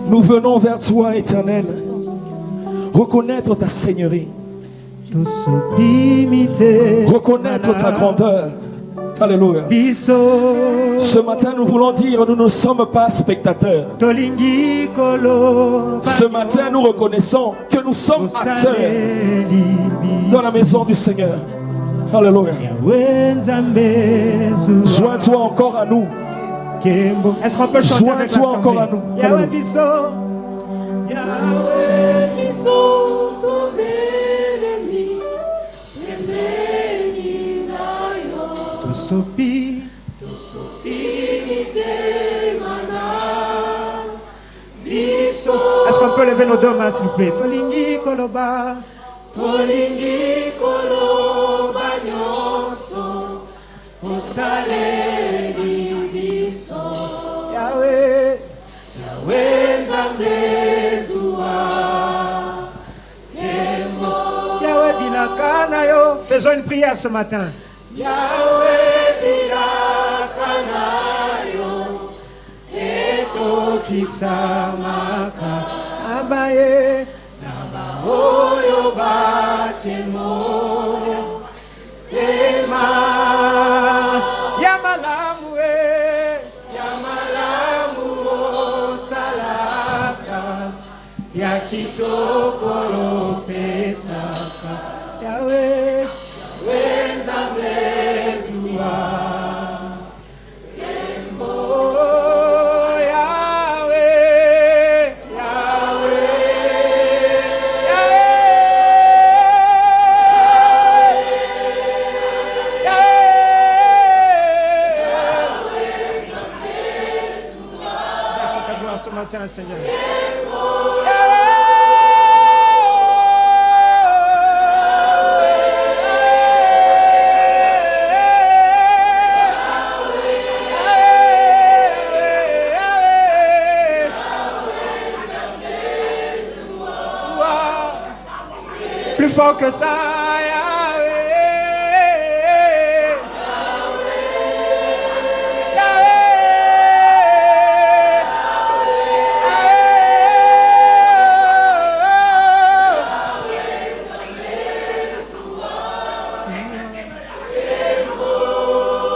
Nous venons vers toi, Éternel, reconnaître ta seigneurie, reconnaître ta grandeur. Alléluia. Ce matin, nous voulons dire, nous ne sommes pas spectateurs. Ce matin, nous reconnaissons que nous sommes acteurs dans la maison du Seigneur. Alléluia. Sois-toi encore à nous. Est-ce qu'on peut chanter avec Sois-toi encore à nous. Yahweh Bisso. Est-ce qu'on peut lever nos deux mains s'il vous plaît? Tolingi koloba, tolingi koloba nyoso, osaleli biso. Yahweh, Yahweh Nzambe zua, Yahweh bilakana yo. Faisons une prière ce matin. Yahweh bilakana yo, eko kisamaka abaye nabaoyo batimo ema yamalamu salaka yakitoko pesaka Yahweh Nzambe zua. Seigneur. Plus fort que ça.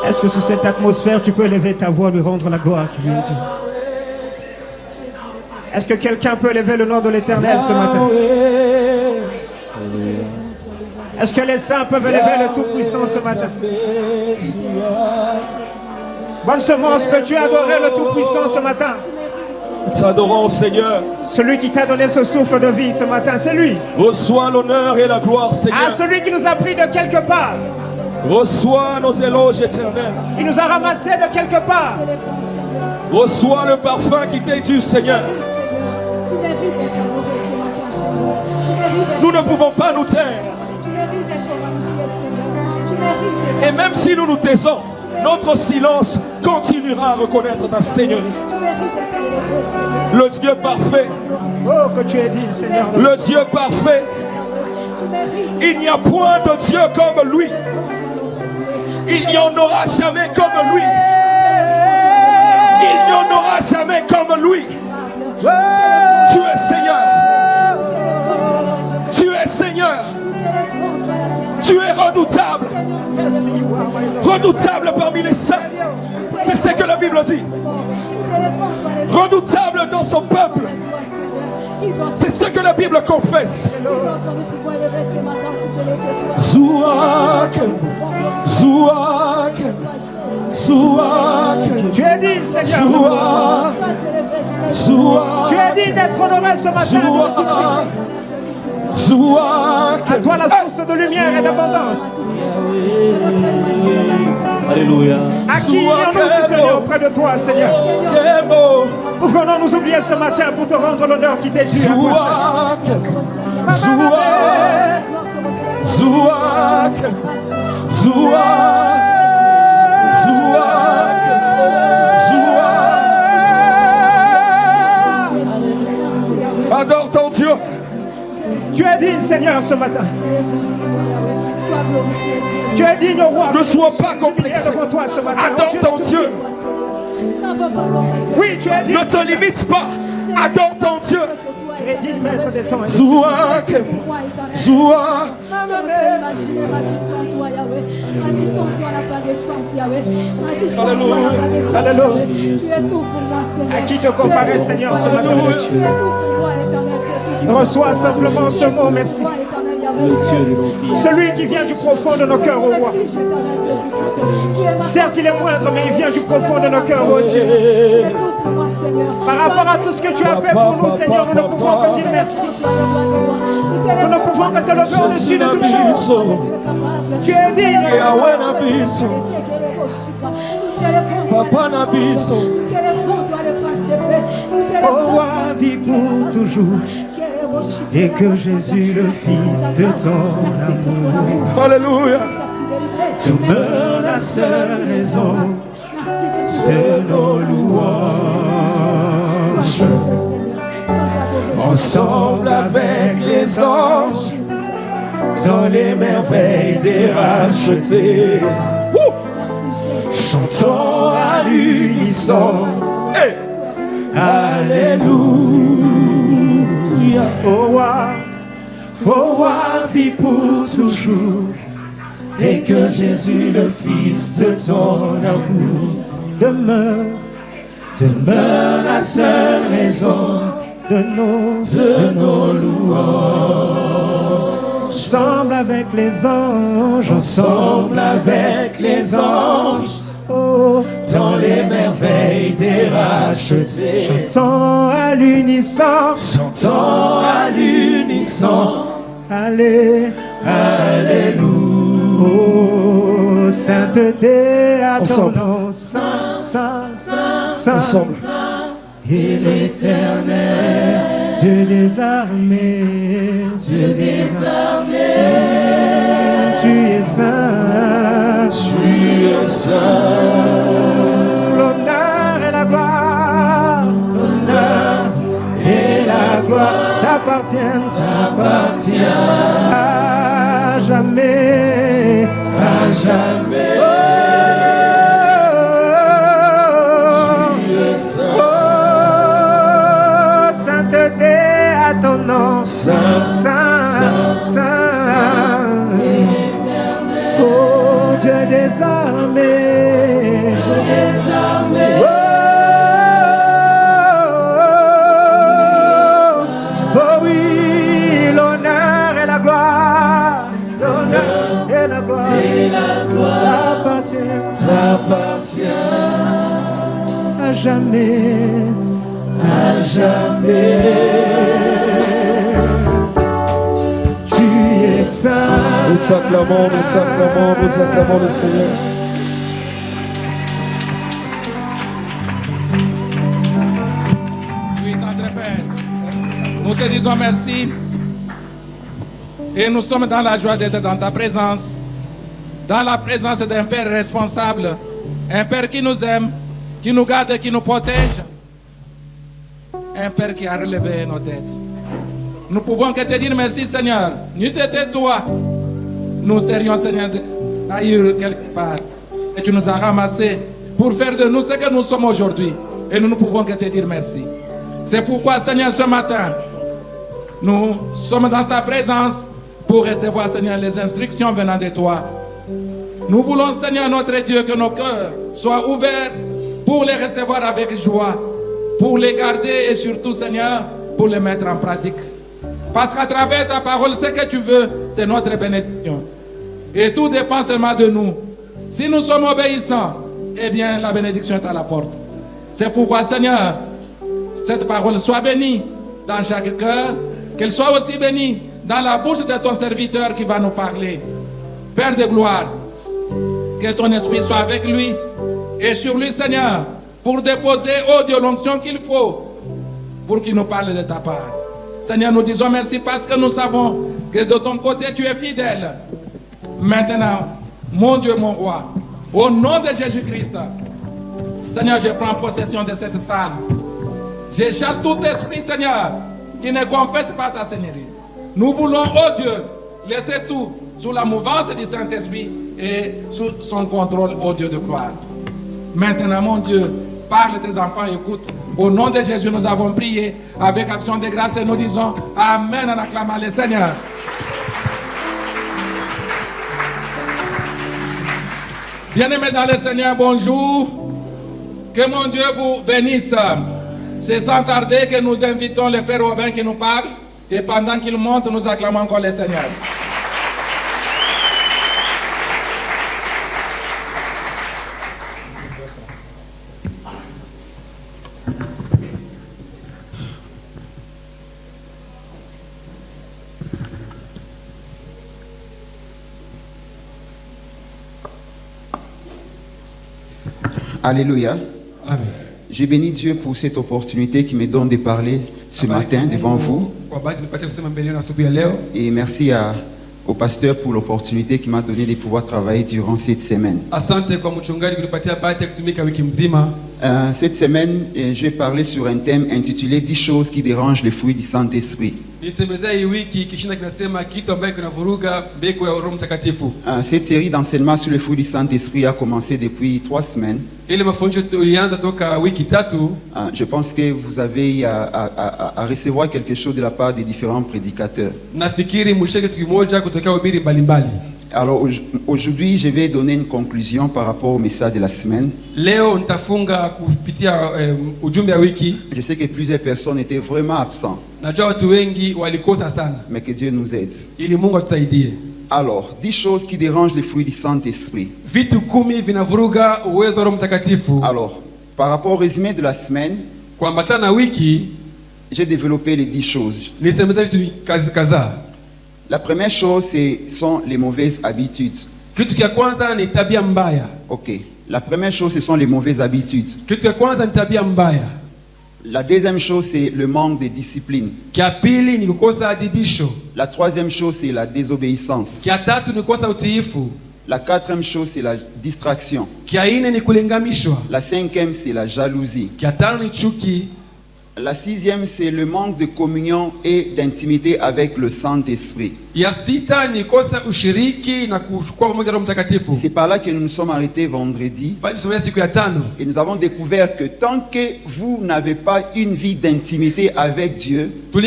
Est-ce que sous cette atmosphère, tu peux élever ta voix, lui rendre la gloire qui lui est due? Est-ce que quelqu'un peut élever le nom de l'Éternel ce matin? Est-ce que les saints peuvent élever le Tout-Puissant ce matin? Bonne semence, peux-tu adorer le Tout-Puissant ce matin? Nous t'adorons, Seigneur. Celui qui t'a donné ce souffle de vie ce matin, c'est lui. Reçois l'honneur et la gloire, Seigneur. À celui qui nous a pris de quelque part. Reçois nos éloges éternels. Il nous a ramassés de quelque part. Reçois le parfum qui t'est dû, Seigneur. Nous ne pouvons pas nous taire. Et même si nous nous taisons, notre silence continuera à reconnaître ta Seigneurie. Le Dieu parfait. Oh, que tu es digne, Seigneur. Le Dieu parfait. Il n'y a point de Dieu comme lui. Il n'y en aura jamais comme lui. Il n'y en aura jamais comme lui. Tu es Seigneur. Tu es Seigneur. Tu es redoutable. Redoutable parmi les saints. C'est ce que la Bible dit. Redoutable dans son peuple. C'est ce que la Bible confesse. Zouak, Zouak, Zouak. Tu es digne, Seigneur. Zouak, tu es digne d'être honoré ce matin. Zouak. À toi la source de lumière et d'abondance. Alléluia. À qui irons-nous si ce n'est auprès de toi, Seigneur? Nous venons nous oublier ce matin pour te rendre l'honneur qui t'est dû à toi, Seigneur. Zouak, Zouak, Zouak, Zouak. Adore ton Dieu. Tu es digne, Seigneur, ce matin. Tu es digne, au roi. Ne sois pas complexé. Devant toi ce matin. Adore ton Dieu. Oui, tu es digne. Ne te limite pas. Adore ton Dieu. Tu es digne, maître des temps. Zoua, Zoua. Imaginez ma vie sans toi, Yahweh. Ma vie sans toi n'a pas de sens, Yahweh. Ma vie sans toi n'a pas de sens, Alléluia. Yahweh. Tu es tout pour moi, Seigneur. À qui te comparer, Seigneur, ce matin? Tu es tout pour moi, éternel. Tu es tout pour Reçois simplement ce mot, merci. moi, éternel, Yahweh. Celui qui vient du profond de nos cœurs, ô roi. Certes, il est moindre, mais il vient du profond de nos cœurs, ô Dieu. Par rapport à tout ce que tu as fait pour nous, Seigneur, nous ne pouvons que dire merci. Nous ne pouvons que te lever au-dessus de toutes choses. Tu es digne. Yahweh na biso. Papa na biso. Ô roi, vis pour toujours. Et que Jésus, le Fils de ton amour, Alléluia. demeure la seule raison de nos louanges. Ensemble avec les anges, dans les merveilles des rachetés, chantons à l'unisson. Hey. Alléluia. Ô roi, vis pour toujours. Et que Jésus, le Fils de ton amour, demeure la seule raison de nos louanges. Ensemble avec les anges, oh, dans les merveilles des rachetés, chantons à l'unisson, Alléluia. Oh, sainteté à ton nom, saint, Ensemble. et l'éternel, Dieu des armées, tu es saint, l'honneur et la gloire, t'appartiennent à jamais. Oh, sainteté à ton nom, saint, oh Dieu des armées, oh oui, l'honneur et la gloire, t'appartient à jamais. Tu es saint. Nous acclamons le Seigneur. Oui, tendre Père, nous te disons merci et nous sommes dans la joie d'être dans ta présence, dans la présence d'un Père responsable, un Père qui nous aime, qui nous garde, qui nous protège, un Père qui a relevé nos têtes. Nous pouvons que te dire merci, Seigneur. N'eût été toi, nous serions, Seigneur, ailleurs quelque part. Et tu nous as ramassés pour faire de nous ce que nous sommes aujourd'hui. Et nous ne pouvons que te dire merci. C'est pourquoi, Seigneur, ce matin, nous sommes dans ta présence pour recevoir, Seigneur, les instructions venant de toi. Nous voulons, Seigneur, notre Dieu, que nos cœurs soient ouverts pour les recevoir avec joie, pour les garder et surtout, Seigneur, pour les mettre en pratique. Parce qu'à travers ta parole, ce que tu veux, c'est notre bénédiction. Et tout dépend seulement de nous. Si nous sommes obéissants, eh bien, la bénédiction est à la porte. C'est pourquoi, Seigneur, cette parole soit bénie dans chaque cœur, qu'elle soit aussi bénie dans la bouche de ton serviteur qui va nous parler. Père de gloire, que ton esprit soit avec lui et sur lui, Seigneur, pour déposer, oh Dieu, l'onction qu'il faut pour qu'il nous parle de ta part. Seigneur, nous disons merci parce que nous savons que de ton côté, tu es fidèle. Maintenant, mon Dieu, mon roi, au nom de Jésus-Christ, Seigneur, je prends possession de cette salle. Je chasse tout esprit, Seigneur, qui ne confesse pas ta Seigneurie. Nous voulons, oh Dieu, laisser tout sous la mouvance du Saint-Esprit et sous son contrôle, oh Dieu de gloire. Maintenant, mon Dieu, Parle, tes enfants écoutent. Au nom de Jésus, nous avons prié avec action de grâce et nous disons Amen en acclamant le Seigneur. Bien-aimés dans le Seigneur, bonjour. Que mon Dieu vous bénisse. C'est sans tarder que nous invitons le frère Robin qui nous parle. Et pendant qu'il monte, nous acclamons encore le Seigneur. Alléluia. Amen. Je bénis Dieu pour cette opportunité qui me donne de parler ce matin devant vous. Et merci au pasteur pour l'opportunité qui m'a donné de pouvoir travailler durant cette semaine. Cette semaine, je vais parler sur un thème intitulé 10 choses qui dérangent les fruits du Saint-Esprit. Cette série d'enseignements sur les fruits du Saint-Esprit a commencé depuis 3 semaines. Je pense que vous avez à recevoir quelque chose de la part des différents prédicateurs. Alors aujourd'hui, je vais donner une conclusion par rapport au message de la semaine. Je sais que plusieurs personnes étaient vraiment absentes. Mais que Dieu nous aide. Alors, 10 choses qui dérangent les fruits du Saint-Esprit. Alors, par rapport au résumé de la semaine, j'ai développé les 10 choses. La première chose, sont les mauvaises habitudes. Ok. La première chose, ce sont les mauvaises habitudes. La deuxième chose, c'est le manque de discipline. La troisième chose, c'est la désobéissance. La quatrième chose, c'est la distraction. La cinquième, c'est la jalousie. La sixième, c'est le manque de communion et d'intimité avec le Saint-Esprit. C'est par là que nous nous sommes arrêtés vendredi. Et nous avons découvert que tant que vous n'avez pas une vie d'intimité avec Dieu, vous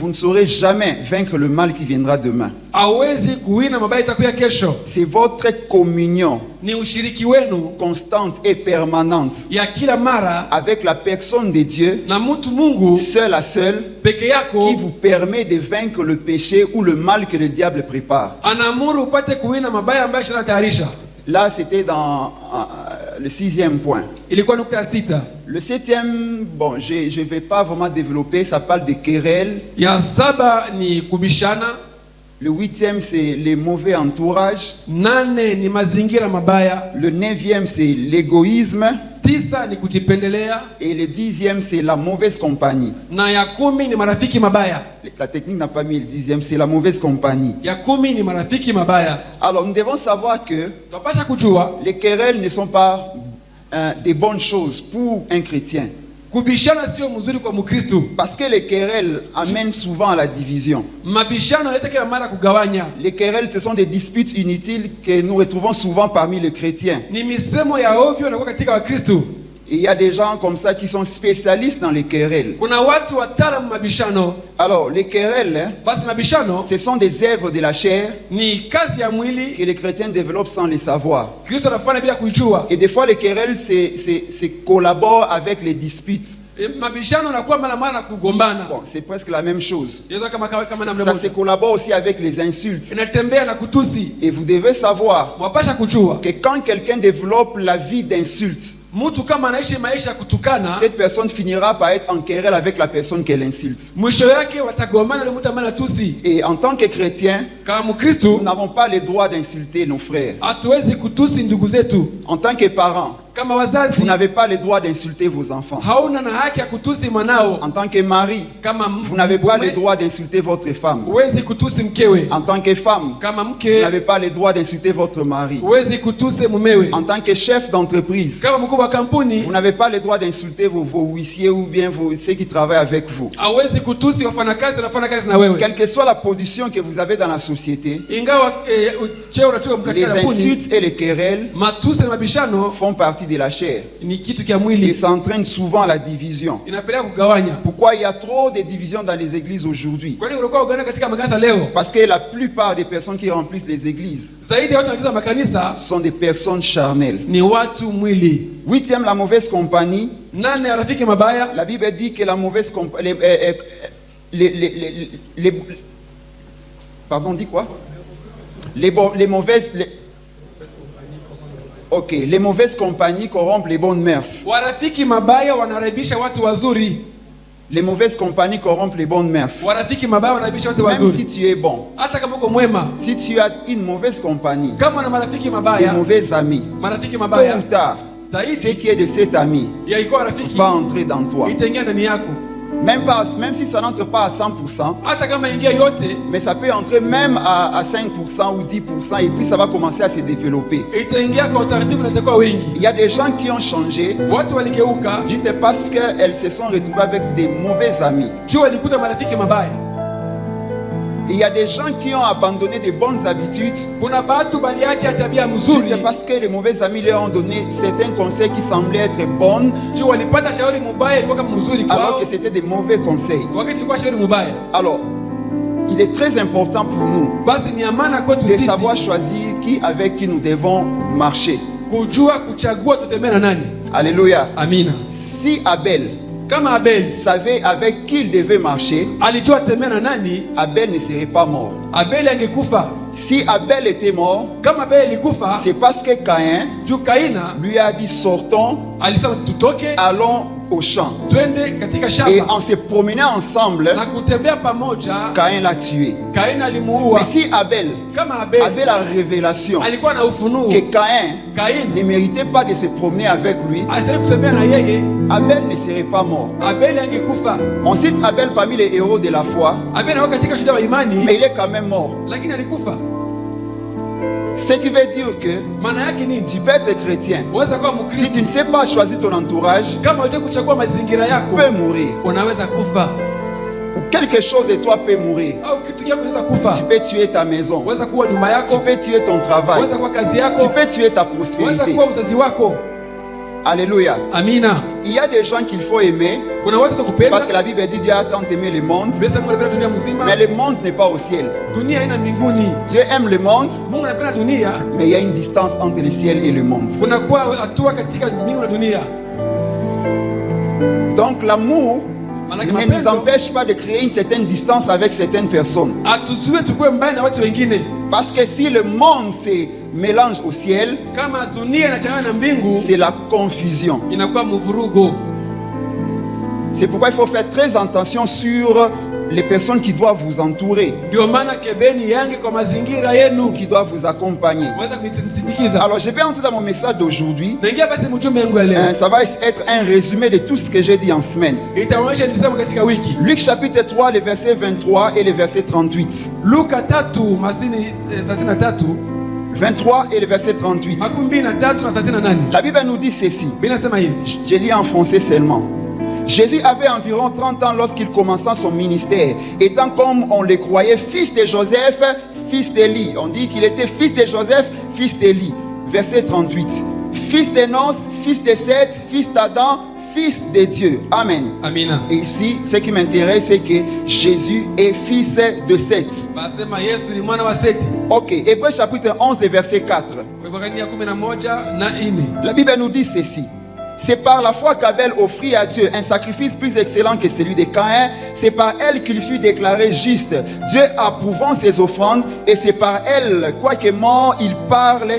ne saurez jamais vaincre le mal qui viendra demain. C'est votre communion constante et permanente avec la personne de Dieu, seul à seul, qui vous permet de vaincre le péché ou le mal que le diable prépare. Là, c'était dans le 6e point. Le 7e, bon, je ne vais pas vraiment développer, ça parle de querelles. Le 8e, c'est les mauvais entourages. Le 9e, c'est l'égoïsme. Et le 10e, c'est la mauvaise compagnie. La technique n'a pas mis le 10e, c'est la mauvaise compagnie. Alors nous devons savoir que les querelles ne sont pas des bonnes choses pour un chrétien. Parce que les querelles amènent souvent à la division. Les querelles, ce sont des disputes inutiles que nous retrouvons souvent parmi les chrétiens. Et il y a des gens comme ça qui sont spécialistes dans les querelles. Alors, les querelles, ce sont des œuvres de la chair que les chrétiens développent sans les savoir. Et des fois, les querelles collaborent avec les disputes. Bon, c'est presque la même chose. Ça se collabore aussi avec les insultes. Et vous devez savoir que quand quelqu'un développe la vie d'insulte, cette personne finira par être en querelle avec la personne qu'elle insulte. Et en tant que chrétien, nous n'avons pas le droit d'insulter nos frères. En tant que parents, vous n'avez pas le droit d'insulter vos enfants. En tant que mari, vous n'avez pas le droit d'insulter votre femme. En tant que femme, vous n'avez pas le droit d'insulter votre mari. En tant que chef d'entreprise, vous n'avez pas le droit d'insulter vos huissiers ou bien ceux qui travaillent avec vous. Quelle que soit la position que vous avez dans la société, les insultes et les querelles font partie de la chair. Et ça entraîne souvent la division. Pourquoi il y a trop de divisions dans les églises aujourd'hui? Parce que la plupart des personnes qui remplissent les églises sont des personnes charnelles. 8e, la mauvaise compagnie. La Bible dit que la mauvaise compagnie... Pardon, dit quoi? Les mauvaises compagnies corrompent les bonnes mœurs. Les mauvaises compagnies corrompent les bonnes mœurs. Même si tu es bon, si tu as une mauvaise compagnie, des mauvais amis, tôt ou tard, ce qui est de cet ami va entrer dans toi. Même si ça n'entre pas à 100%, mais ça peut entrer même à 5% ou 10%, et puis ça va commencer à se développer. Il y a des gens qui ont changé juste parce qu'elles se sont retrouvées avec des mauvais amis. Il y a des gens qui ont abandonné de bonnes habitudes juste parce que les mauvais amis leur ont donné certains conseils qui semblaient être bons alors que c'était des mauvais conseils. Alors, il est très important pour nous de savoir choisir avec qui nous devons marcher. Alléluia. Si Abel savait avec qui il devait marcher, Abel ne serait pas mort. Si Abel était mort, c'est parce que Caïn lui a dit sortons, allons au champ. Et en se promenant ensemble, Caïn l'a tué. Mais si Abel avait la révélation que Caïn ne méritait pas de se promener avec lui, Abel ne serait pas mort. On cite Abel parmi les héros de la foi, mais il est quand même mort. Ce qui veut dire que tu peux être chrétien. Si tu ne sais pas choisir ton entourage, tu peux mourir. Ou quelque chose de toi peut mourir. Tu peux tuer ta maison. Tu peux tuer ton travail. Tu peux tuer ta prospérité. Alléluia. Amina. Il y a des gens qu'il faut aimer parce que la Bible dit Dieu a tant aimé le monde, mais le monde n'est pas au ciel. Dieu aime le monde, mais il y a une distance entre le ciel et le monde. Donc l'amour ne nous empêche pas de créer une certaine distance avec certaines personnes. Parce que si le monde se mélange au ciel, c'est la confusion. C'est pourquoi il faut faire très attention sur les personnes qui doivent vous entourer, qui doivent vous accompagner. Alors je vais entrer dans mon message d'aujourd'hui. Ça va être un résumé de tout ce que j'ai dit en semaine. Luc chapitre 3, les versets 23 et les versets 38. 23 et le verset 38. La Bible nous dit ceci. Je lis en français seulement. Jésus avait environ 30 ans lorsqu'il commença son ministère, étant comme on le croyait fils de Joseph, fils d'Élie. On dit qu'il était fils de Joseph, fils d'Élie. Verset 38. Fils d'Enos, fils de Seth, fils d'Adam, fils de Dieu. Amen. Amina. Et ici, ce qui m'intéresse, c'est que Jésus est fils de Seth. Ok, Hébreux chapitre 11, verset 4. La Bible nous dit ceci. C'est par la foi qu'Abel offrit à Dieu un sacrifice plus excellent que celui de Caïn. C'est par elle qu'il fut déclaré juste, Dieu approuvant ses offrandes, et c'est par elle, quoique mort, il parle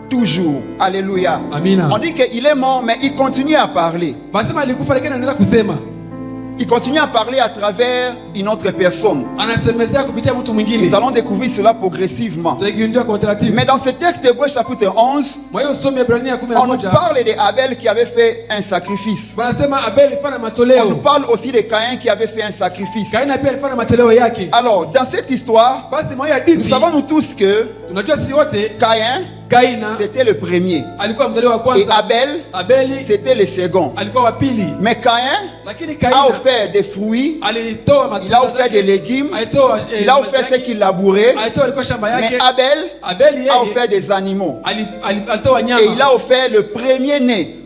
toujours. Alléluia. Amina. On dit qu'il est mort, mais il continue à parler. Il continue à parler à travers une autre personne. Nous allons découvrir cela progressivement. Mais dans ce texte d'Hébreux chapitre 11, on nous parle d'Abel qui avait fait un sacrifice. On nous parle aussi de Caïn qui avait fait un sacrifice. Alors, dans cette histoire, nous savons nous tous que Caïn, c'était le premier. Et Abel, c'était le second. Mais Caïn a offert des fruits, il a offert des légumes, il a offert ce qu'il labourait. Mais Abel a offert des animaux. Et il a offert le premier-né.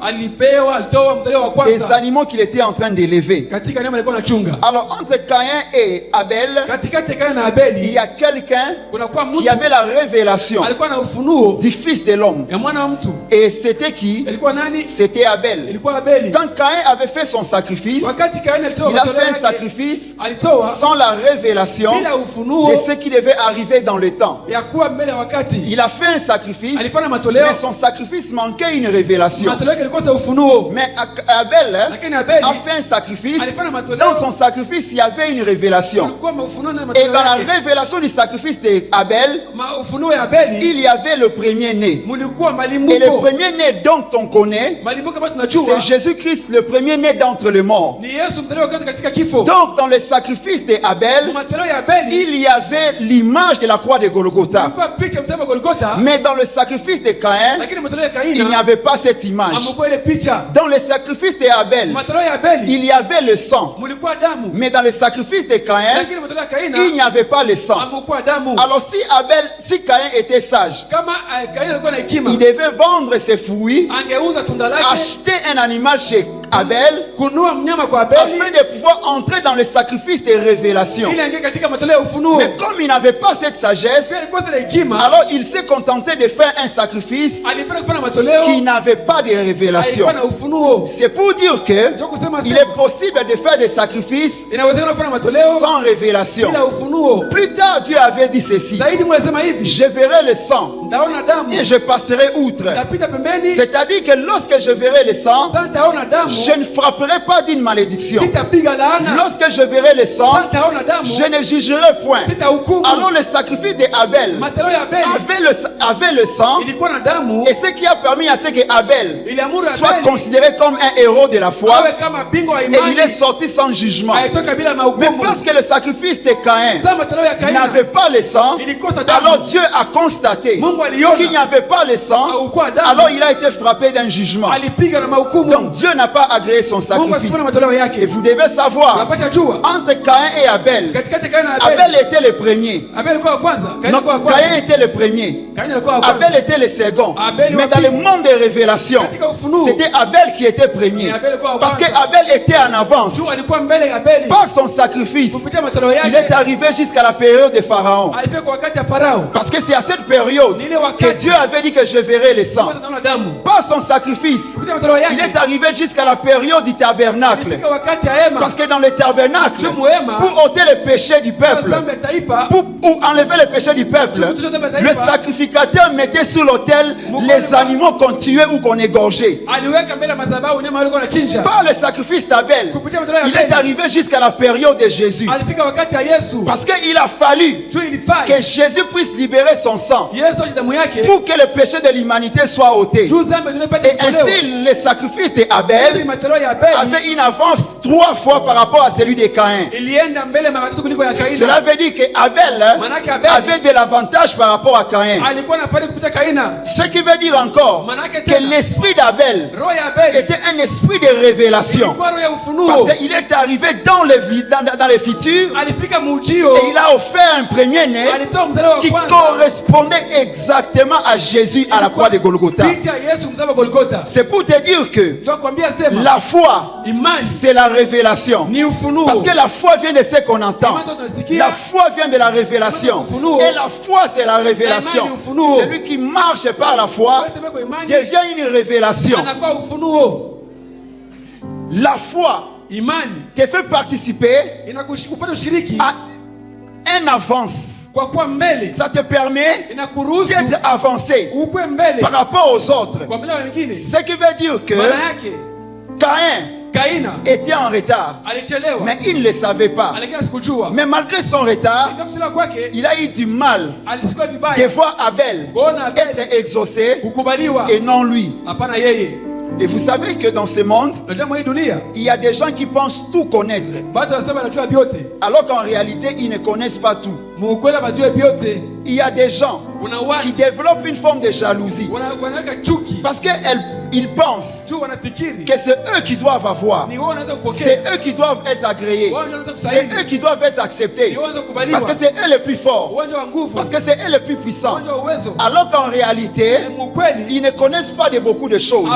des animaux qu'il était en train d'élever. Alors entre Caïn et Abel, il y a quelqu'un qui avait la révélation du fils de l'homme. Et c'était qui? C'était Abel. Quand Caïn avait fait son sacrifice, il a fait un sacrifice sans la révélation de ce qui devait arriver dans le temps. Il a fait un sacrifice, mais son sacrifice manquait une révélation. Mais Abel a fait un sacrifice. Dans son sacrifice, il y avait une révélation. Et dans la révélation du sacrifice d'Abel, il y avait le premier-né. Et le premier-né dont on connaît, c'est Jésus-Christ, le premier-né d'entre les morts. Donc dans le sacrifice d'Abel, il y avait l'image de la croix de Golgotha. Mais dans le sacrifice de Caïn, il n'y avait pas cette image. Dans le sacrifice d'Abel, il y avait le sang. Mais dans le sacrifice de Caïn, il n'y avait pas le sang. Alors si Caïn était sage, il devait vendre ses fruits, acheter un animal chez Abel, afin de pouvoir entrer dans le sacrifice des révélations. Mais comme il n'avait pas cette sagesse, alors il s'est contenté de faire un sacrifice qui n'avait pas de révélation. C'est pour dire que il est possible de faire des sacrifices sans révélation. Plus tard, Dieu avait dit ceci: je verrai le sang et je passerai outre. C'est-à-dire que lorsque je verrai le sang, je ne frapperai pas d'une malédiction. Lorsque je verrai le sang, je ne jugerai point. Alors le sacrifice d'Abel avait le sang, et ce qui a permis à ce qu'Abel soit considéré comme un héros de la foi, et il est sorti sans jugement. Mais parce que le sacrifice de Caïn n'avait pas le sang, alors Dieu a constaté qu'il n'y avait pas le sang, alors il a été frappé d'un jugement. Donc Dieu n'a pas agréé son sacrifice. Et vous devez savoir, entre Caïn et Abel, Abel était le premier. Non, Caïn était le premier. Abel était le second. Mais dans le monde des révélations, c'était Abel qui était premier. Parce qu'Abel était en avance. Par son sacrifice, il est arrivé jusqu'à la période de Pharaon. Parce que c'est à cette période que Dieu avait dit que je verrai le sang. Par son sacrifice, il est arrivé jusqu'à la période du tabernacle. Parce que dans le tabernacle, pour ôter les péchés du peuple, pour enlever les péchés du peuple, le sacrificateur mettait sous l'autel les animaux qu'on tuait ou qu'on égorgeait. Par le sacrifice d'Abel, il est arrivé jusqu'à la période de Jésus. Parce qu'il a fallu que Jésus puisse libérer son sang pour que le péché de l'humanité soit ôté. Et ainsi, le sacrifice d'Abel avait une avance 3 fois par rapport à celui de Caïn. Cela veut dire qu'Abel avait de l'avantage par rapport à Caïn. Ce qui veut dire encore que l'esprit d'Abel était un esprit de révélation. Parce qu'il est arrivé dans les futurs et il a offert un premier-né qui correspondait exactement à Jésus à la croix de Golgotha. C'est pour te dire que la foi, c'est la révélation. Parce que la foi vient de ce qu'on entend. La foi vient de la révélation. Et la foi, c'est la révélation. Celui qui marche par la foi devient une révélation. La foi te fait participer à une avance. Ça te permet d'être avancé par rapport aux autres. Ce qui veut dire que Caïn était en retard, mais il ne le savait pas. Mais malgré son retard, il a eu du mal de voir Abel être exaucé et non lui. Et vous savez que dans ce monde, il y a des gens qui pensent tout connaître, alors qu'en réalité, ils ne connaissent pas tout. Il y a des gens qui développent une forme de jalousie parce qu'elles Ils pensent que c'est eux qui doivent avoir. C'est eux qui doivent être agréés. C'est eux qui doivent être acceptés. Parce que c'est eux les plus forts. Parce que c'est eux les plus puissants. Alors qu'en réalité, ils ne connaissent pas de beaucoup de choses.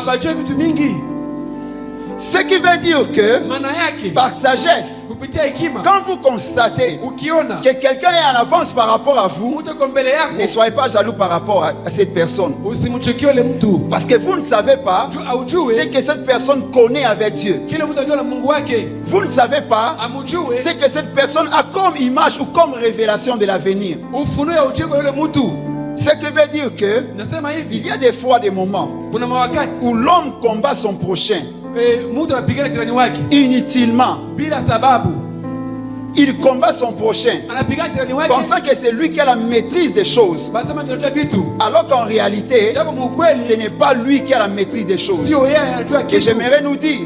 Ce qui veut dire que par sagesse, quand vous constatez que quelqu'un est en avance par rapport à vous, ne soyez pas jaloux par rapport à cette personne. Parce que vous ne savez pas ce que cette personne connaît avec Dieu. Vous ne savez pas ce que cette personne a comme image ou comme révélation de l'avenir. Ce qui veut dire que il y a des fois des moments où l'homme combat son prochain inutilement. Il combat son prochain pensant que c'est lui qui a la maîtrise des choses, alors qu'en réalité ce n'est pas lui qui a la maîtrise des choses. Et j'aimerais nous dire,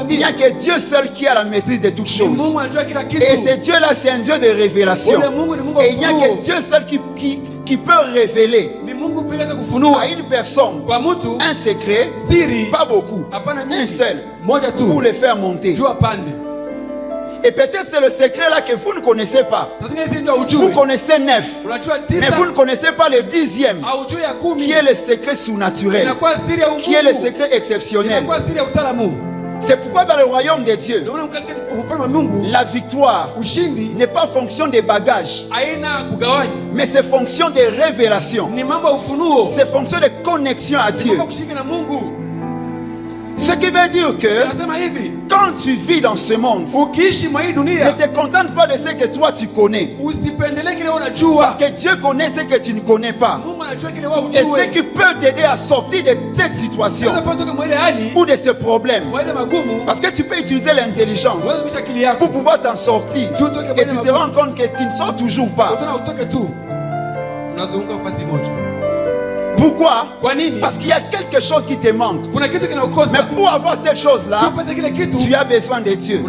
il n'y a que Dieu seul qui a la maîtrise de toutes choses. Et ce Dieu là, c'est un Dieu de révélation. Et il n'y a que Dieu seul qui peut révéler à une personne un secret, pas beaucoup, un seul, pour le faire monter. Et peut-être c'est le secret là que vous ne connaissez pas. Vous connaissez 9, mais vous ne connaissez pas le 10e, qui est le secret sous-naturel, qui est le secret exceptionnel. C'est pourquoi dans le royaume de Dieu, la victoire n'est pas fonction des bagages, mais c'est fonction des révélations. C'est fonction de connexion à Dieu. Ce qui veut dire que quand tu vis dans ce monde, ne te contente pas de ce que toi tu connais, parce que Dieu connaît ce que tu ne connais pas. Et ce qui peut t'aider à sortir de cette situation ou de ce problème, parce que tu peux utiliser l'intelligence pour pouvoir t'en sortir, et tu te rends compte que tu ne sors toujours pas. Pourquoi? Parce qu'il y a quelque chose qui te manque. Mais pour avoir cette chose-là, tu as besoin de Dieu.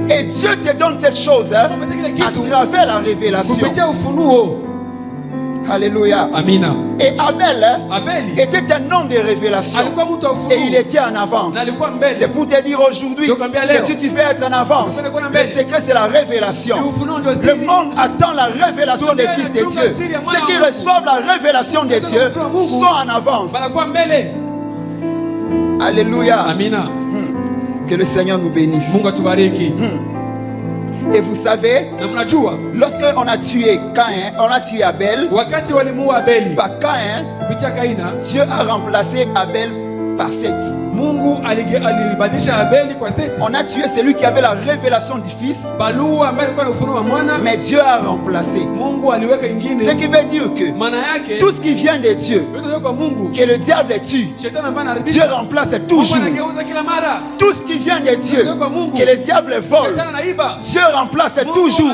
Et Dieu te donne cette chose à travers la révélation. Alléluia. Amina. Et Abel était un homme de révélation. Et il était en avance. C'est pour te dire aujourd'hui que si tu veux être en avance, le secret c'est la révélation. Le monde attend la révélation des fils de Dieu. Ceux qui reçoivent la révélation de Dieu sont en avance. Alléluia. Amina. Que le Seigneur nous bénisse. Et vous savez, lorsqu'on a tué Caïn, on a tué Abel, Dieu a remplacé Abel par Seth. On a tué celui qui avait la révélation du Fils, mais Dieu a remplacé. Ce qui veut dire que tout ce qui vient de Dieu, que le diable tue, Dieu remplace toujours. Tout ce qui vient de Dieu, que le diable vole, Dieu remplace toujours.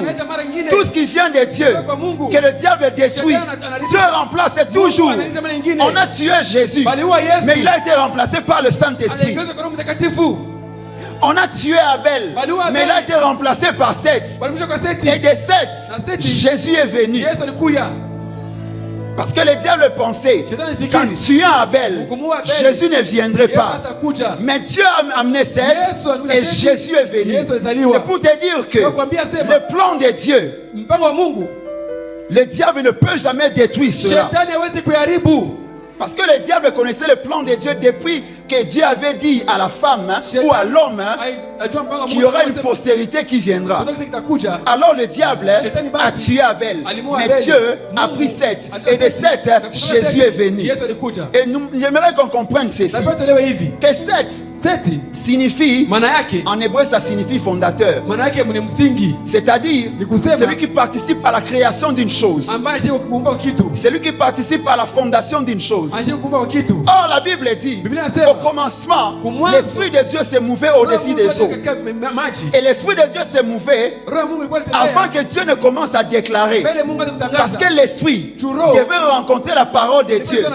Tout ce qui vient de Dieu, que le diable détruit, Dieu remplace toujours. On a tué Jésus, mais il a été remplacé par le Saint-Esprit. On a tué Abel, mais il a été remplacé par Seth. Et de Seth, Jésus est venu. Parce que le diable pensait qu'en tuant Abel, Jésus ne viendrait pas. Mais Dieu a amené Seth et Jésus est venu. C'est pour te dire que le plan de Dieu, le diable ne peut jamais détruire cela. Parce que le diable connaissait le plan de Dieu depuis que Dieu avait dit à la femme ou à l'homme qu'il y aura une postérité qui viendra. Alors le diable a tué Abel, mais Dieu a pris Seth, et de Seth, Jésus est venu. Et j'aimerais qu'on comprenne ceci, que Seth signifie, en hébreu ça signifie fondateur, c'est-à-dire celui qui participe à la création d'une chose, celui qui participe à la fondation d'une chose. Or la Bible dit, au commencement, l'Esprit de Dieu s'est mouvé au-dessus des eaux. Et l'Esprit de Dieu s'est mouvé avant que Dieu ne commence à déclarer. Parce que l'Esprit devait rencontrer la parole de Dieu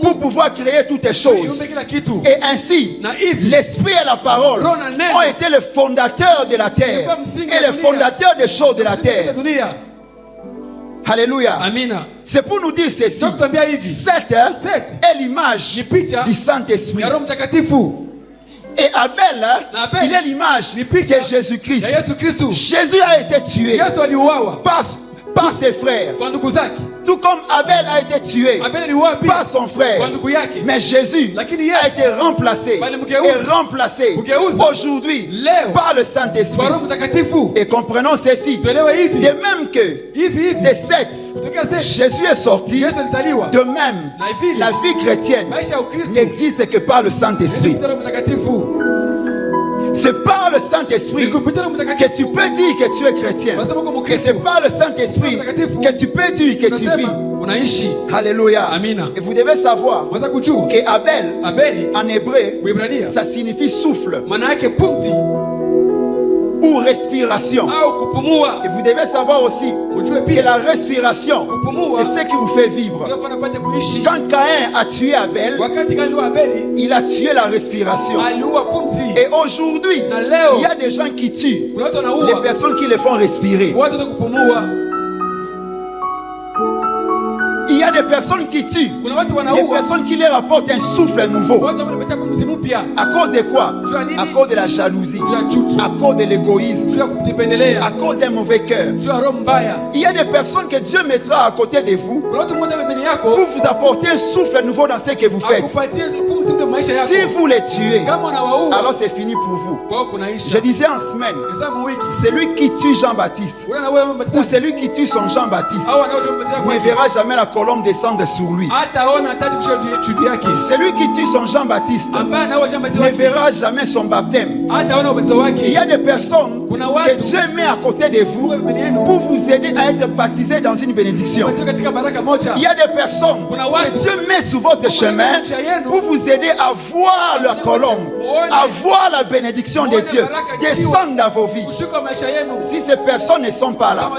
pour pouvoir créer toutes les choses. Et ainsi, l'Esprit et la parole ont été les fondateurs de la terre et les fondateurs des choses de la terre. Alléluia. Amina. C'est pour nous dire ceci. Cette est l'image du Saint-Esprit. Et Abel, il est l'image de Jésus-Christ. Jésus a été tué par ses frères. Tout comme Abel a été tué par son frère. Mais Jésus a été remplacé aujourd'hui par le Saint-Esprit. Et comprenons ceci. De même que des sectes, Jésus est sorti. De même, la vie chrétienne n'existe que par le Saint-Esprit. C'est par le Saint-Esprit que tu peux dire que tu es chrétien. Et c'est par le Saint-Esprit que tu peux dire que tu vis. Alléluia. Et vous devez savoir que Abel, en hébreu, ça signifie souffle ou respiration. Et vous devez savoir aussi que la respiration, c'est ce qui vous fait vivre. Quand Caïn a tué Abel, il a tué la respiration. Et aujourd'hui, il y a des gens qui tuent les personnes qui les font respirer. Il y a des personnes qui tuent des personnes qui leur apportent un souffle nouveau. À cause de quoi? À cause de la jalousie, à cause de l'égoïsme, à cause d'un mauvais cœur. Il y a des personnes que Dieu mettra à côté de vous pour vous apporter un souffle nouveau dans ce que vous faites. Si vous les tuez, alors c'est fini pour vous. Je disais en semaine, celui qui tue Jean-Baptiste ou celui qui tue son Jean-Baptiste ne verra jamais la colombe descendre sur lui. Celui qui tue son Jean-Baptiste ne verra jamais son baptême. Il y a des personnes que Dieu met à côté de vous pour vous aider à être baptisé dans une bénédiction. Il y a des personnes que Dieu met sur votre chemin pour vous aider à voir la colombe, à voir la bénédiction de Dieu descendre dans vos vies. Si ces personnes ne sont pas là,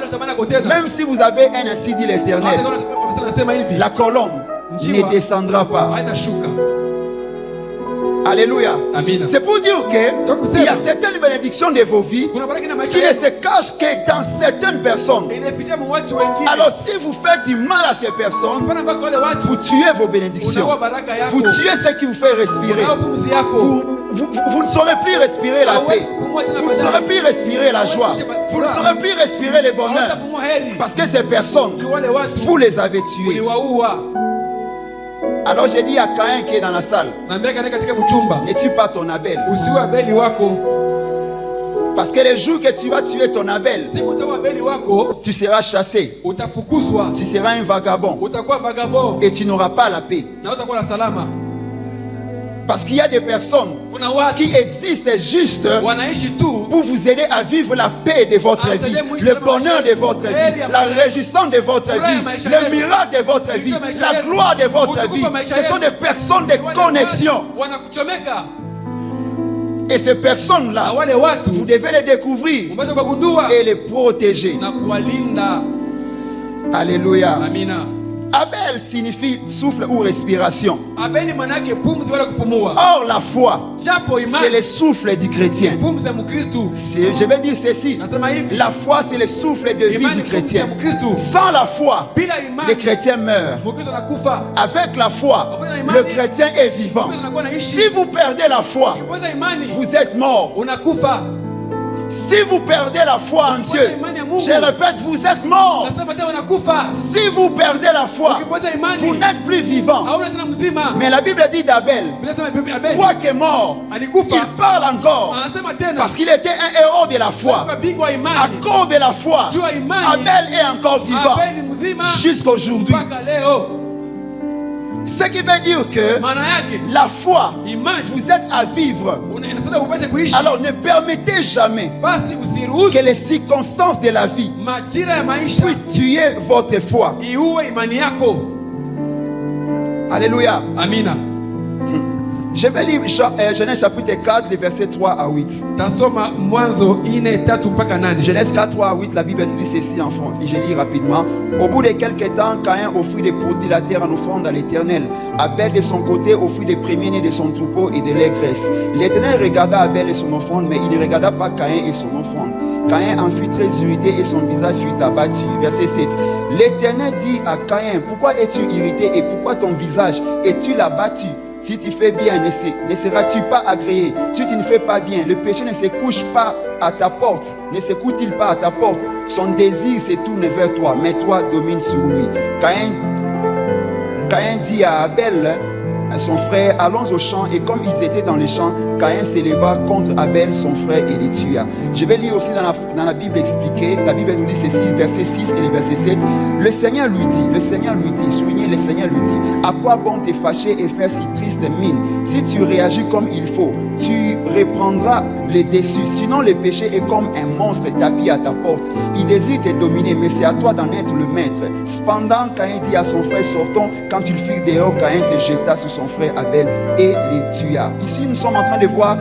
même si vous avez un ainsi dit l'Éternel, la colombe ne descendra pas. Alléluia. C'est pour dire qu'il y a certaines bénédictions de vos vies qui ne se cachent que dans certaines personnes. Alors si vous faites du mal à ces personnes, vous tuez vos bénédictions. Vous tuez ce qui vous fait respirer. Vous ne saurez plus respirer la paix. Vous ne saurez plus respirer la joie. Vous ne saurez plus respirer le bonheur. Parce que ces personnes, vous les avez tuées. Alors j'ai dit à Caïn qui est dans la salle, ne tue pas ton Abel. Parce que le jour que tu vas tuer ton Abel, tu seras chassé. Tu seras un vagabond. Et tu n'auras pas la paix. Parce qu'il y a des personnes qui existent juste pour vous aider à vivre la paix de votre vie, le bonheur de votre vie, la réjouissance de votre vie, le miracle de votre vie, la gloire de votre vie. Ce sont des personnes de connexion. Et ces personnes-là, vous devez les découvrir et les protéger. Alléluia. Abel signifie souffle ou respiration. Or la foi, c'est le souffle du chrétien. Je vais dire ceci. La foi, c'est le souffle de vie du chrétien. Sans la foi, le chrétien meurt. Avec la foi, le chrétien est vivant. Si vous perdez la foi, vous êtes mort. Si vous perdez la foi en Dieu, je répète, vous êtes mort. Si vous perdez la foi, vous n'êtes plus vivant. Mais la Bible dit d'Abel, quoique mort, il parle encore. Parce qu'il était un héros de la foi. À cause de la foi, Abel est encore vivant jusqu'aujourd'hui. Ce qui veut dire que la foi vous aide à vivre. Alors ne permettez jamais que les circonstances de la vie puissent tuer votre foi. Alléluia. Amina. Je vais lire Genèse chapitre 4, les versets 3 à 8. Genèse 4, 3 à 8, la Bible nous dit ceci en France. Et je lis rapidement. Au bout de quelques temps, Caïn offrit des produits de la terre en offrande à l'Éternel. Abel de son côté offrit des premiers-nés de son troupeau et de leurs graisses. L'Éternel regarda Abel et son offrande, mais il ne regarda pas Caïn et son offrande. Caïn en fut très irrité et son visage fut abattu. Verset 7. L'Éternel dit à Caïn, pourquoi es-tu irrité et pourquoi ton visage es-tu abattu? Si tu fais bien, ne seras-tu pas agréé? Si tu ne fais pas bien, le péché ne se couche pas à ta porte, ne se couche-t-il pas à ta porte? Son désir se tourne vers toi, mais toi domine sur lui. Caïn dit à Abel, son frère, allons au champ. Et comme ils étaient dans les champs, Caïn s'éleva contre Abel, son frère, et les tua. Je vais lire aussi dans la Bible expliquée. La Bible nous dit ceci, verset 6 et le verset 7. Le Seigneur lui dit, soulignez, le Seigneur lui dit, à quoi bon te fâcher et faire si triste mine? Si tu réagis comme il faut, tu reprendras les déçus. Sinon, le péché est comme un monstre établi à ta porte. Il désire te dominer, mais c'est à toi d'en être le maître. Cependant, Caïn dit à son frère, sortons. Quand ils furent dehors, Caïn se jeta sur son frère Abel et les tua. Ici, nous sommes en train de voir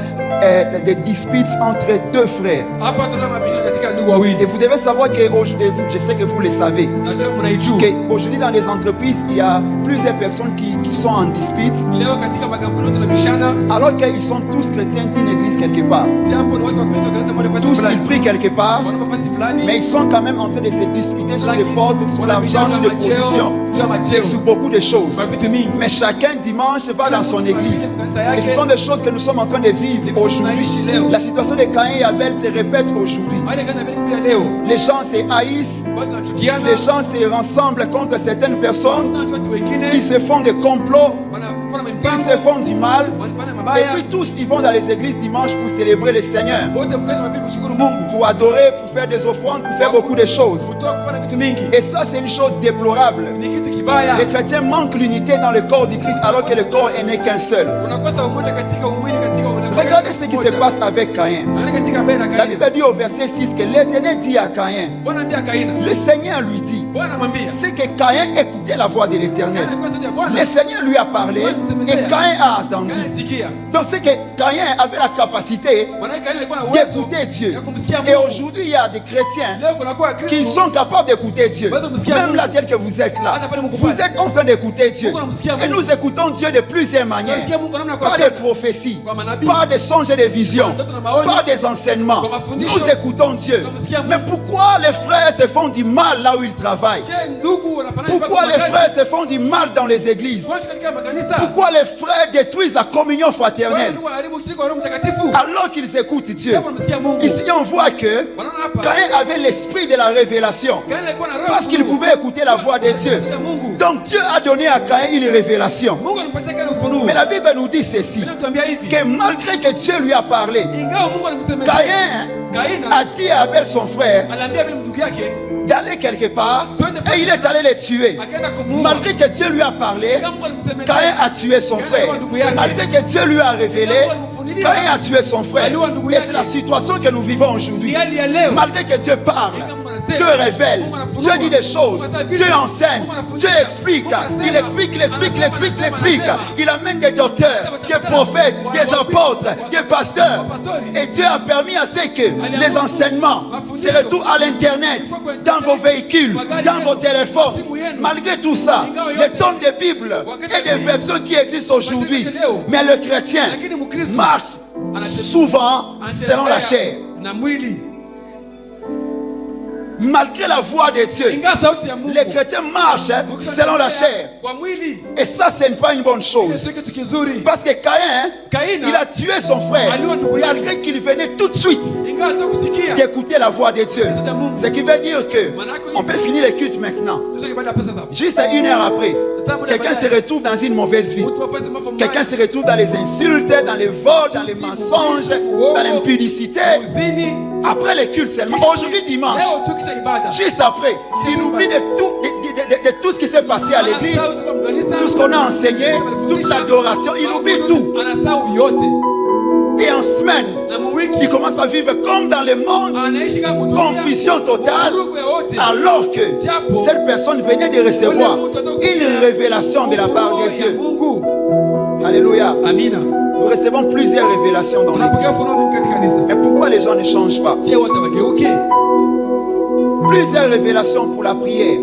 des disputes entre deux frères. Et vous devez savoir que, je sais que vous le savez, qu'aujourd'hui dans les entreprises, il y a plusieurs personnes qui sont en dispute, alors qu'ils sont tous chrétiens d'une église quelque part. Tous ils prient quelque part, mais ils sont quand même en train de se disputer sur les postes, sur l'argent, sur les positions, et sur beaucoup de choses. Mais chacun dimanche va dans son église. Et ce sont des choses que nous sommes en train de vivre aujourd'hui. La situation de Caïn et Abel se répète aujourd'hui. Les gens se haïssent, les gens se rassemblent contre certaines personnes, ils se font des complots, ils se font du mal, et puis tous ils vont dans les églises dimanche pour célébrer le Seigneur, pour adorer, pour faire des offrandes, pour faire beaucoup de choses. Et ça, c'est une chose déplorable. Les chrétiens manquent l'unité dans le corps du Christ alors que le corps n'est qu'un seul. Regardez ce qui se passe avec Caïn. La Bible dit au verset 6 que l'Éternel dit à Caïn, le Seigneur lui dit, c'est que Caïn écoutait la voix de l'Éternel. Le Seigneur lui a parlé et Caïn a entendu. Donc c'est que Caïn avait la capacité d'écouter Dieu. Et aujourd'hui il y a des chrétiens qui sont capables d'écouter Dieu. Même là tel que vous êtes là, vous êtes en train d'écouter Dieu. Et nous écoutons Dieu de plusieurs manières. Par des prophéties, par des songes et des visions, par des enseignements. Nous écoutons Dieu. Mais pourquoi les frères se font du mal là où ils travaillent? Pourquoi les frères se font du mal dans les églises? Pourquoi les frères détruisent la communion fraternelle alors qu'ils écoutent Dieu? Ici on voit que Caïn avait l'esprit de la révélation parce qu'il pouvait écouter la voix de Dieu. Donc Dieu a donné à Caïn une révélation. Mais la Bible nous dit ceci, que malgré que Dieu lui a parlé, Caïn a dit à Abel son frère d'aller quelque part et il est allé les tuer. Malgré que Dieu lui a parlé, Caïn a tué son frère. Malgré que Dieu lui a révélé, Caïn a tué son frère. Et c'est la situation que nous vivons aujourd'hui. Malgré que Dieu parle, Dieu révèle, Dieu dit des choses, Dieu enseigne, Dieu explique. Il explique, il explique, il explique, il explique. Il amène des docteurs, des prophètes, des apôtres, des pasteurs. Et Dieu a permis à ce que les enseignements se retrouvent à l'internet, dans vos véhicules, dans vos téléphones. Malgré tout ça, les tonnes de Bible et des versions qui existent aujourd'hui. Mais le chrétien marche souvent selon la chair. Malgré la voix de Dieu, les chrétiens marchent selon la chair. Et ça, ce n'est pas une bonne chose. Parce que Caïn, il a tué son frère, malgré qu'il venait tout de suite d'écouter la voix de Dieu. Ce qui veut dire que on peut finir les cultes maintenant. Juste 1 heure après, quelqu'un se retrouve dans une mauvaise vie. Quelqu'un se retrouve dans les insultes, dans les vols, dans les mensonges, dans l'impudicité. Après les cultes seulement. Aujourd'hui dimanche, juste après, il oublie de tout ce qui s'est passé à l'église, tout ce qu'on a enseigné, toute l'adoration, il oublie tout. Et en semaine, il commence à vivre comme dans le monde, confusion totale, alors que cette personne venait de recevoir une révélation de la part de Dieu. Alléluia. Nous recevons plusieurs révélations dans l'église. Mais pourquoi les gens ne changent pas? Plusieurs révélations pour la prière.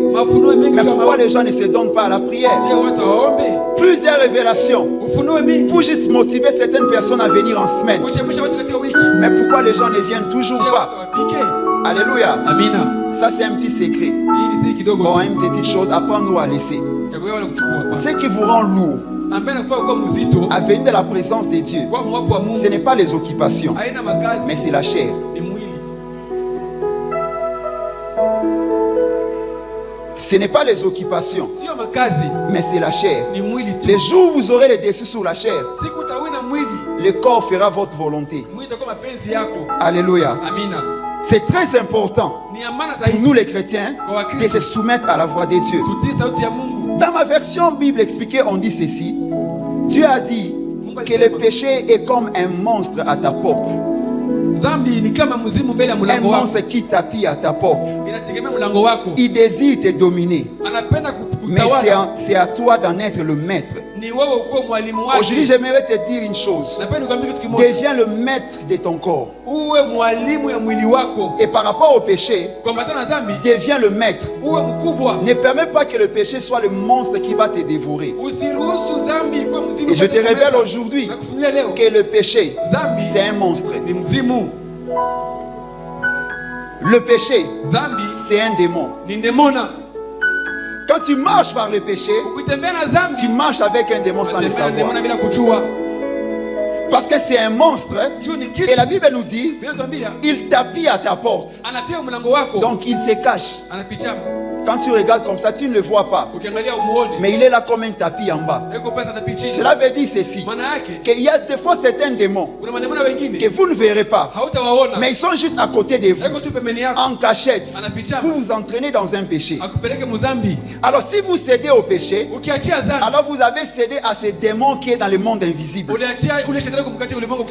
Mais pourquoi les gens ne se donnent pas à la prière? Plusieurs révélations pour juste motiver certaines personnes à venir en semaine. Mais pourquoi les gens ne viennent toujours pas Alléluia. Amina. Ça c'est un petit secret. Bon, une petite chose, apprends-nous à laisser. Ce qui vous rend lourd à venir de la présence de Dieu, ce n'est pas les occupations, mais c'est la chair. Ce n'est pas les occupations, mais c'est la chair. Les jours où vous aurez les dessus sur la chair, le corps fera votre volonté. Alléluia. C'est très important pour nous les chrétiens de se soumettre à la voix de Dieu. Dans ma version Bible expliquée, on dit ceci. Dieu a dit que le péché est comme un monstre à ta porte. Un monstre qui tapit à ta porte. Il désire te dominer. Mais c'est à toi d'en être le maître. Aujourd'hui, j'aimerais te dire une chose. Deviens le maître de ton corps. Et par rapport au péché, deviens le maître. Ne permets pas que le péché soit le monstre qui va te dévorer. Et je te révèle aujourd'hui que le péché, c'est un monstre. Le péché, c'est un démon. Quand tu marches par le péché, tu marches avec un démon sans le savoir. Parce que c'est un monstre. Et la Bible nous dit, il tapit à ta porte. Donc il se cache. Quand tu regardes comme ça, tu ne le vois pas. Mais il est là comme un tapis en bas. Cela veut dire ceci, qu'il y a des fois certains démons que vous ne verrez pas, mais ils sont juste à côté de vous, en cachette, pour vous entraîner dans un péché. Alors si vous cédez au péché, alors vous avez cédé à ce démon qui est dans le monde invisible.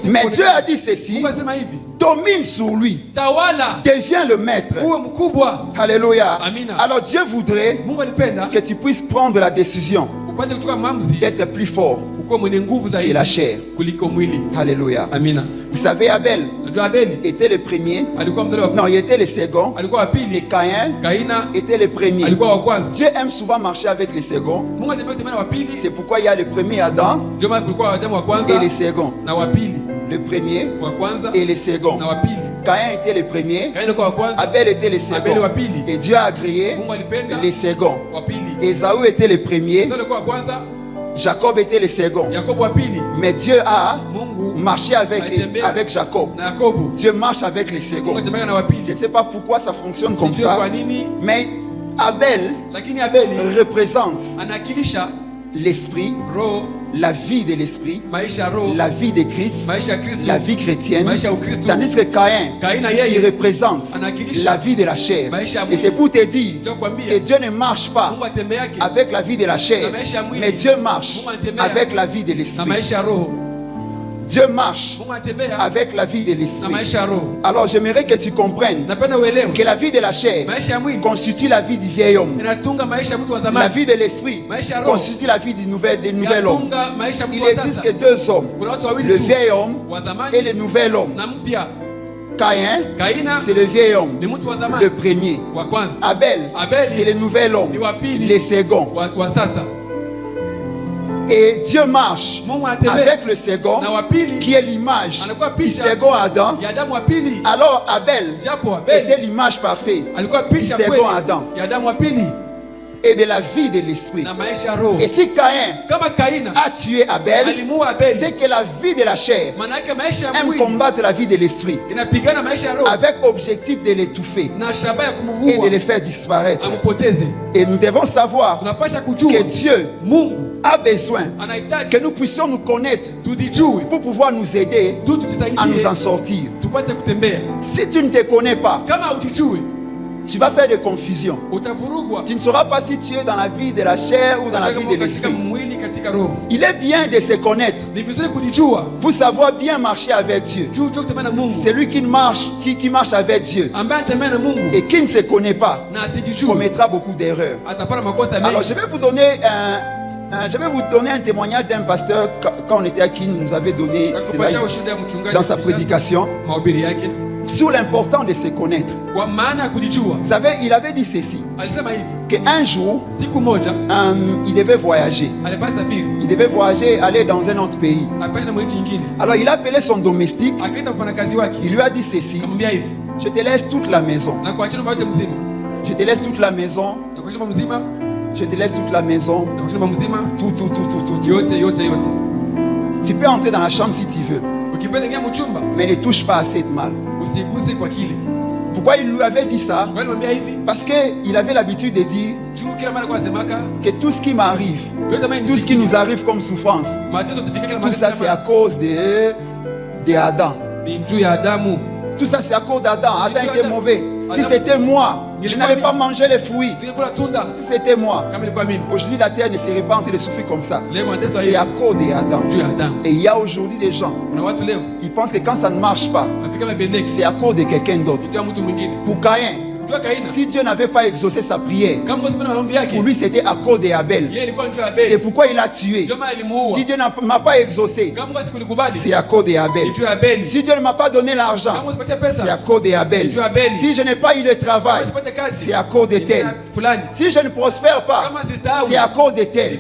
Mais Dieu a dit ceci, domine sur lui, deviens le maître. Alléluia. Alors Dieu voudrait que tu puisses prendre la décision d'être plus fort que la chair. Alléluia. Vous savez, Abel était le premier. Non, il était le second. Et Caïn était le premier. Dieu aime souvent marcher avec les seconds. C'est pourquoi il y a le premier Adam et le second. Le premier et le second. Caïn était le premier, Abel était le second. Et Dieu a créé les seconds. Ésaü était le premier, Jacob était le second. Mais Dieu a marché avec Jacob. Dieu marche avec les seconds. Je ne sais pas pourquoi ça fonctionne comme ça. Mais Abel représente l'esprit, la vie de l'esprit, la vie de Christ, la vie chrétienne. Tandis que Caïn, il représente la vie de la chair. Et c'est pour te dire que Dieu ne marche pas avec la vie de la chair, mais Dieu marche avec la vie de l'esprit. Dieu marche avec la vie de l'esprit. Alors j'aimerais que tu comprennes que la vie de la chair constitue la vie du vieil homme. La vie de l'esprit constitue la vie du nouvel homme. Il existe que deux hommes, le vieil homme et le nouvel homme. Caïn, c'est le vieil homme, le premier. Abel, c'est le nouvel homme, le second. Et Dieu marche avec le second, qui est l'image du second Adam. Alors Abel était l'image parfaite du second Adam et de la vie de l'esprit. Et si Caïn a tué Abel, c'est que la vie de la chair aime combattre la vie de l'esprit avec objectif de l'étouffer et de le faire disparaître. Et nous devons savoir que Dieu a besoin que nous puissions nous connaître pour pouvoir nous aider à nous en sortir. Si tu ne te connais pas, tu vas faire des confusions. Tu ne sauras pas si tu es dans la vie de la chair ou dans la vie de l'esprit. Il est bien de se connaître pour savoir bien marcher avec Dieu. Celui qui marche avec Dieu et qui ne se connaît pas commettra beaucoup d'erreurs. Alors je vais vous donner un témoignage d'un pasteur. Quand on était à Kin, nous avait donné cela dans sa prédication sur l'importance de se connaître. Vous savez, il avait dit ceci, qu'un jour, il devait voyager. Il devait voyager, aller dans un autre pays. Alors il a appelé son domestique. Il lui a dit ceci, Je te laisse toute la maison. Je te laisse toute la maison. Je te laisse toute la maison. Tout. Tu peux entrer dans la chambre si tu veux. Mais ne touche pas à cette malle. Pourquoi il lui avait dit ça? Parce qu'il avait l'habitude de dire que tout ce qui m'arrive, tout ce qui nous arrive comme souffrance, tout ça c'est à cause de Adam. Tout ça c'est à cause d'Adam. Adam était mauvais. Si c'était moi, je n'allais pas manger les fruits. Si c'était moi, aujourd'hui la terre ne serait pas en train de souffrir comme ça. C'est à cause d'Adam. Et il y a aujourd'hui des gens, ils pensent que quand ça ne marche pas, c'est à cause de quelqu'un d'autre. Pour Caïn, si Dieu n'avait pas exaucé sa prière, pour lui c'était à cause d'Abel. C'est pourquoi il a tué. Si Dieu ne m'a pas exaucé, c'est à cause d'Abel. Si Dieu ne m'a pas donné l'argent, c'est à cause d'Abel. Si je n'ai pas eu de travail, c'est à cause de tel. Si je ne prospère pas, c'est à cause de tel.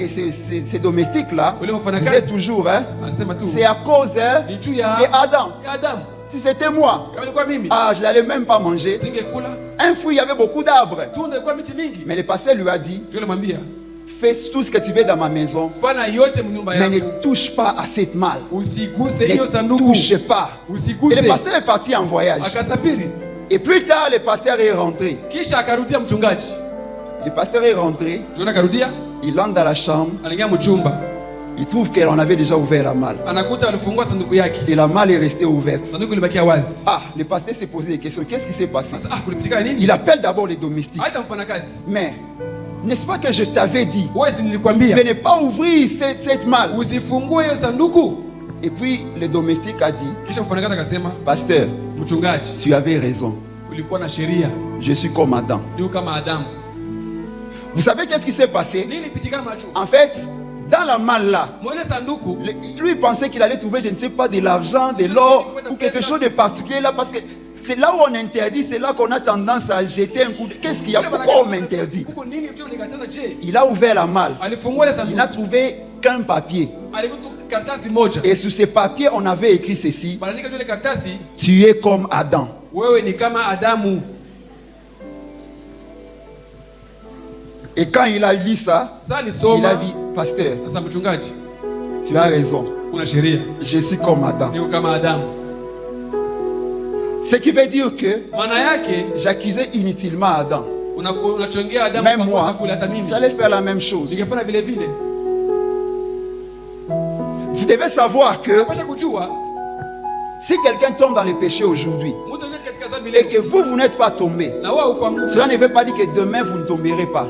Et ces domestiques-là disaient toujours, c'est à cause d'Adam. Si c'était moi, je n'allais même pas manger. Un fruit, il y avait beaucoup d'arbres. Mais le pasteur lui a dit, fais tout ce que tu veux dans ma maison, mais ne touche pas à cette malle. Ne touche pas. Et le pasteur est parti en voyage. Et plus tard, le pasteur est rentré. Le pasteur est rentré. Il entre dans la chambre. Il trouve qu'on avait déjà ouvert la malle. Et la malle est restée ouverte. Le pasteur s'est posé des questions. Qu'est-ce qui s'est passé? Il appelle d'abord les domestiques. Mais, n'est-ce pas que je t'avais dit de ne pas ouvrir cette malle? Et puis le domestique a dit, pasteur, tu avais raison. Je suis comme Adam. Vous savez qu'est-ce qui s'est passé? En fait, dans la malle là, lui pensait qu'il allait trouver, je ne sais pas, de l'argent, de l'or ou quelque chose de particulier là, parce que c'est là où on interdit, c'est là qu'on a tendance à jeter un coup de... Qu'est-ce qu'il y a? Pourquoi on m'interdit? Il a ouvert la malle. Il n'a trouvé qu'un papier. Et sur ces papiers, on avait écrit ceci: tu es comme Adam. Et quand il a lu ça, il a dit, pasteur, tu as raison. Je suis comme Adam. Ce qui veut dire que j'accusais inutilement Adam. Même moi, j'allais faire la même chose. Vous devez savoir que si quelqu'un tombe dans le péché aujourd'hui et que vous n'êtes pas tombé, cela ne veut pas dire que demain vous ne tomberez pas.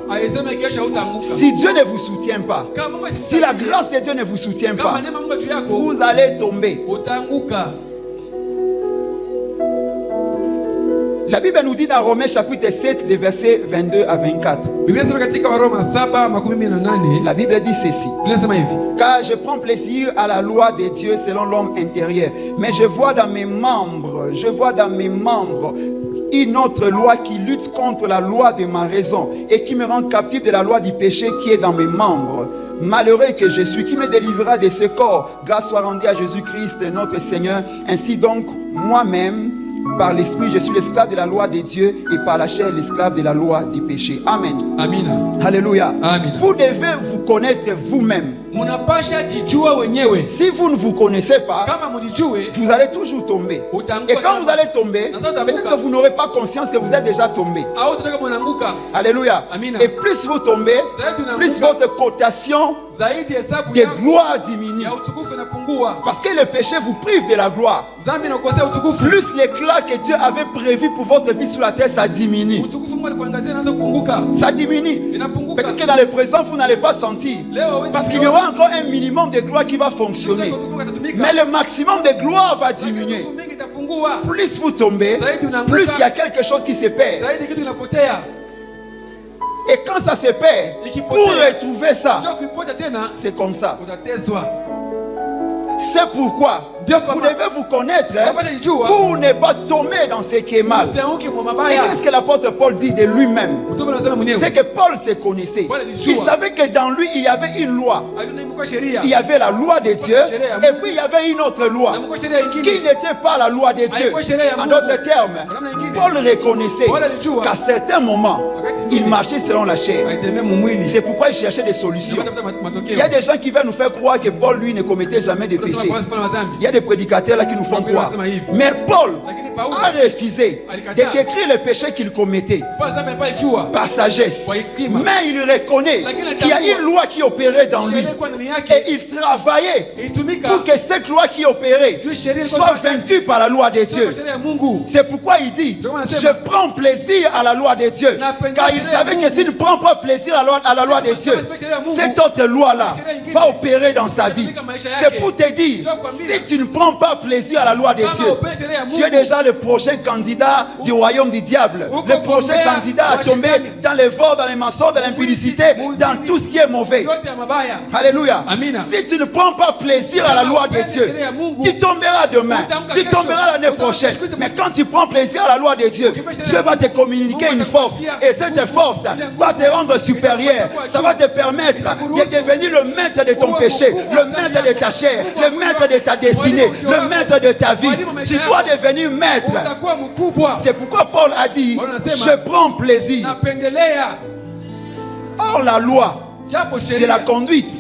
Si Dieu ne vous soutient pas, si la grâce de Dieu ne vous soutient pas, vous allez tomber. La Bible nous dit dans Romains chapitre 7, les versets 22 à 24. La Bible dit ceci: car je prends plaisir à la loi de Dieu selon l'homme intérieur, mais je vois dans mes membres une autre loi qui lutte contre la loi de ma raison et qui me rend captif de la loi du péché qui est dans mes membres. Malheureux que je suis, qui me délivrera de ce corps? Grâce soit rendue à Jésus-Christ notre Seigneur. Ainsi donc, moi-même, par l'esprit, je suis l'esclave de la loi de Dieu, et par la chair, l'esclave de la loi du péché. Amen. Amen. Alléluia. Amen. Vous devez vous connaître vous-même. Si vous ne vous connaissez pas, vous allez toujours tomber. Et quand vous allez tomber, peut-être que vous n'aurez pas conscience que vous êtes déjà tombé. Alléluia. Et plus vous tombez, plus votre cotation de gloire diminue. Parce que le péché vous prive de la gloire. Plus l'éclat que Dieu avait prévu pour votre vie sur la terre, ça diminue. Ça diminue. Peut-être que dans le présent, vous n'allez pas sentir. Parce qu'il y aura encore un minimum de gloire qui va fonctionner. Mais le maximum de gloire va diminuer. Plus vous tombez, plus il y a quelque chose qui se perd. Et quand ça se perd, pour retrouver ça, c'est comme ça. C'est pourquoi Vous devez vous connaître pour ne pas tomber dans ce qui est mal. Et qu'est-ce que l'apôtre Paul dit de lui-même? C'est que Paul se connaissait. Il savait que dans lui, il y avait une loi. Il y avait la loi de Dieu et puis il y avait une autre loi qui n'était pas la loi de Dieu. En d'autres termes, Paul reconnaissait qu'à certains moments, il marchait selon la chair. C'est pourquoi il cherchait des solutions. Il y a des gens qui veulent nous faire croire que Paul, lui, ne commettait jamais de péché. Il y a des prédicateurs là qui nous font croire. Mais Paul a refusé de décrire les péchés qu'il commettait par sagesse. Mais il reconnaît qu'il y a une loi qui opérait dans lui. Et il travaillait pour que cette loi qui opérait soit vaincue par la loi de Dieu. C'est pourquoi il dit, je prends plaisir à la loi de Dieu. Car il savait que s'il ne prend pas plaisir à la loi de Dieu, cette autre loi-là va opérer dans sa vie. C'est pour te dire, si tu ne prends pas plaisir à la loi de Dieu, tu es déjà le prochain candidat du royaume du diable. Le prochain candidat à tomber dans les vols, dans les mensonges, dans l'impudicité, dans tout ce qui est mauvais. Alléluia. Si tu ne prends pas plaisir à la loi de Dieu, tu tomberas demain, tu tomberas l'année prochaine. Mais quand tu prends plaisir à la loi de Dieu, Dieu va te communiquer une force. Et cette force va te rendre supérieur. Ça va te permettre de devenir le maître de ton péché, le maître de ta chair, le maître de ta destinée, le maître de ta vie. Tu dois devenir maître. C'est pourquoi Paul a dit, je prends plaisir. Or la loi, c'est la conduite.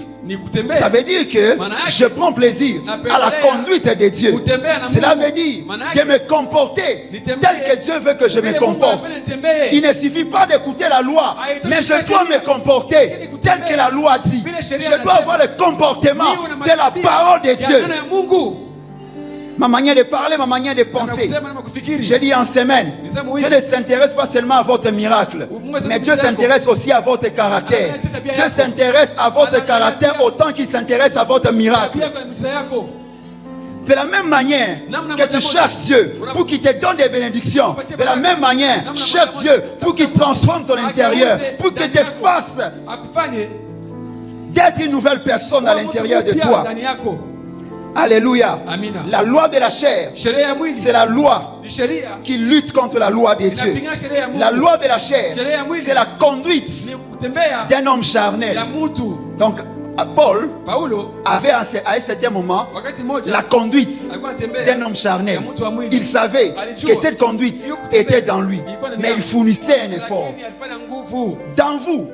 Ça veut dire que je prends plaisir à la conduite de Dieu. Cela veut dire de me comporter tel que Dieu veut que je me comporte. Il ne suffit pas d'écouter la loi, mais je dois me comporter tel que la loi dit. Je dois avoir le comportement de la parole de Dieu. Ma manière de parler, ma manière de penser. Je dis en semaine, Dieu ne s'intéresse pas seulement à votre miracle, mais Dieu s'intéresse aussi à votre caractère. Dieu s'intéresse à votre caractère autant qu'il s'intéresse à votre miracle. De la même manière que tu cherches Dieu pour qu'il te donne des bénédictions, de la même manière, cherche Dieu pour qu'il transforme ton intérieur, pour qu'il te fasse d'être une nouvelle personne à l'intérieur de toi. Alléluia. La loi de la chair, c'est la loi qui lutte contre la loi de Dieu. La loi de la chair, c'est la conduite d'un homme charnel. Donc, Paul avait à un certain moment la conduite d'un homme charnel. Il savait que cette conduite était dans lui, mais il fournissait un effort. Dans vous,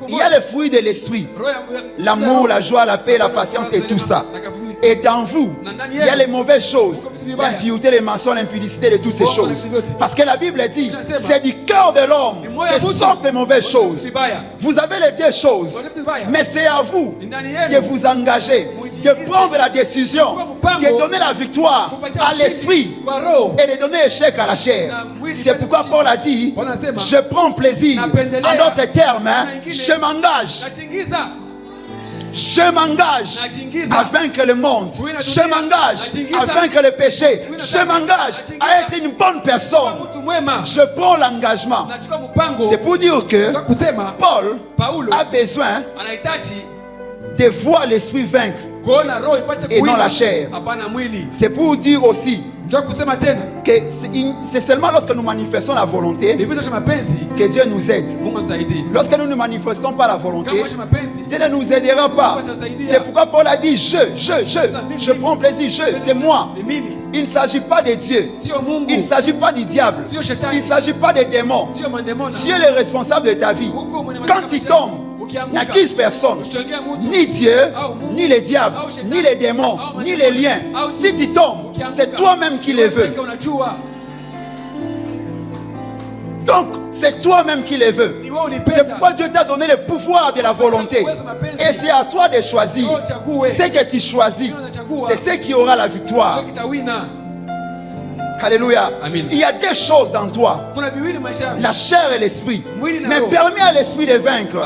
il y a les fruits de l'esprit: l'amour, la joie, la paix, la patience et tout ça. Et dans vous, il y a les mauvaises choses, l'impureté, les mensonges, l'impudicité de toutes ces choses. Parce que la Bible dit, c'est du cœur de l'homme que sortent les mauvaises choses. Vous avez les deux choses, mais c'est à vous de vous engager, de prendre la décision, de donner la victoire à l'esprit et de donner échec à la chair. C'est pourquoi Paul a dit, je prends plaisir. En d'autres termes, je m'engage. Je m'engage à vaincre le monde. Je m'engage à vaincre le péché. Je m'engage à être une bonne personne. Je prends l'engagement. C'est pour dire que Paul a besoin de voir l'esprit vaincre et non la chair. C'est pour dire aussi que c'est seulement lorsque nous manifestons la volonté que Dieu nous aide. Lorsque nous ne manifestons pas la volonté, Dieu ne nous aidera pas. C'est pourquoi Paul a dit je prends plaisir, c'est moi. Il ne s'agit pas de Dieu, il ne s'agit pas du diable, il ne s'agit pas des démons. Dieu est le responsable de ta vie. Quand tu tombes, n'accuse personne, ni Dieu, ni les diables, ni les démons, ni les liens. Si tu tombes, c'est toi-même qui les veux. Donc, c'est toi-même qui les veux. C'est pourquoi Dieu t'a donné le pouvoir de la volonté. Et c'est à toi de choisir. Ce que tu choisis, c'est ce qui aura la victoire. Alléluia. Il y a des choses dans toi, la chair et l'esprit, mais permet à l'esprit de vaincre.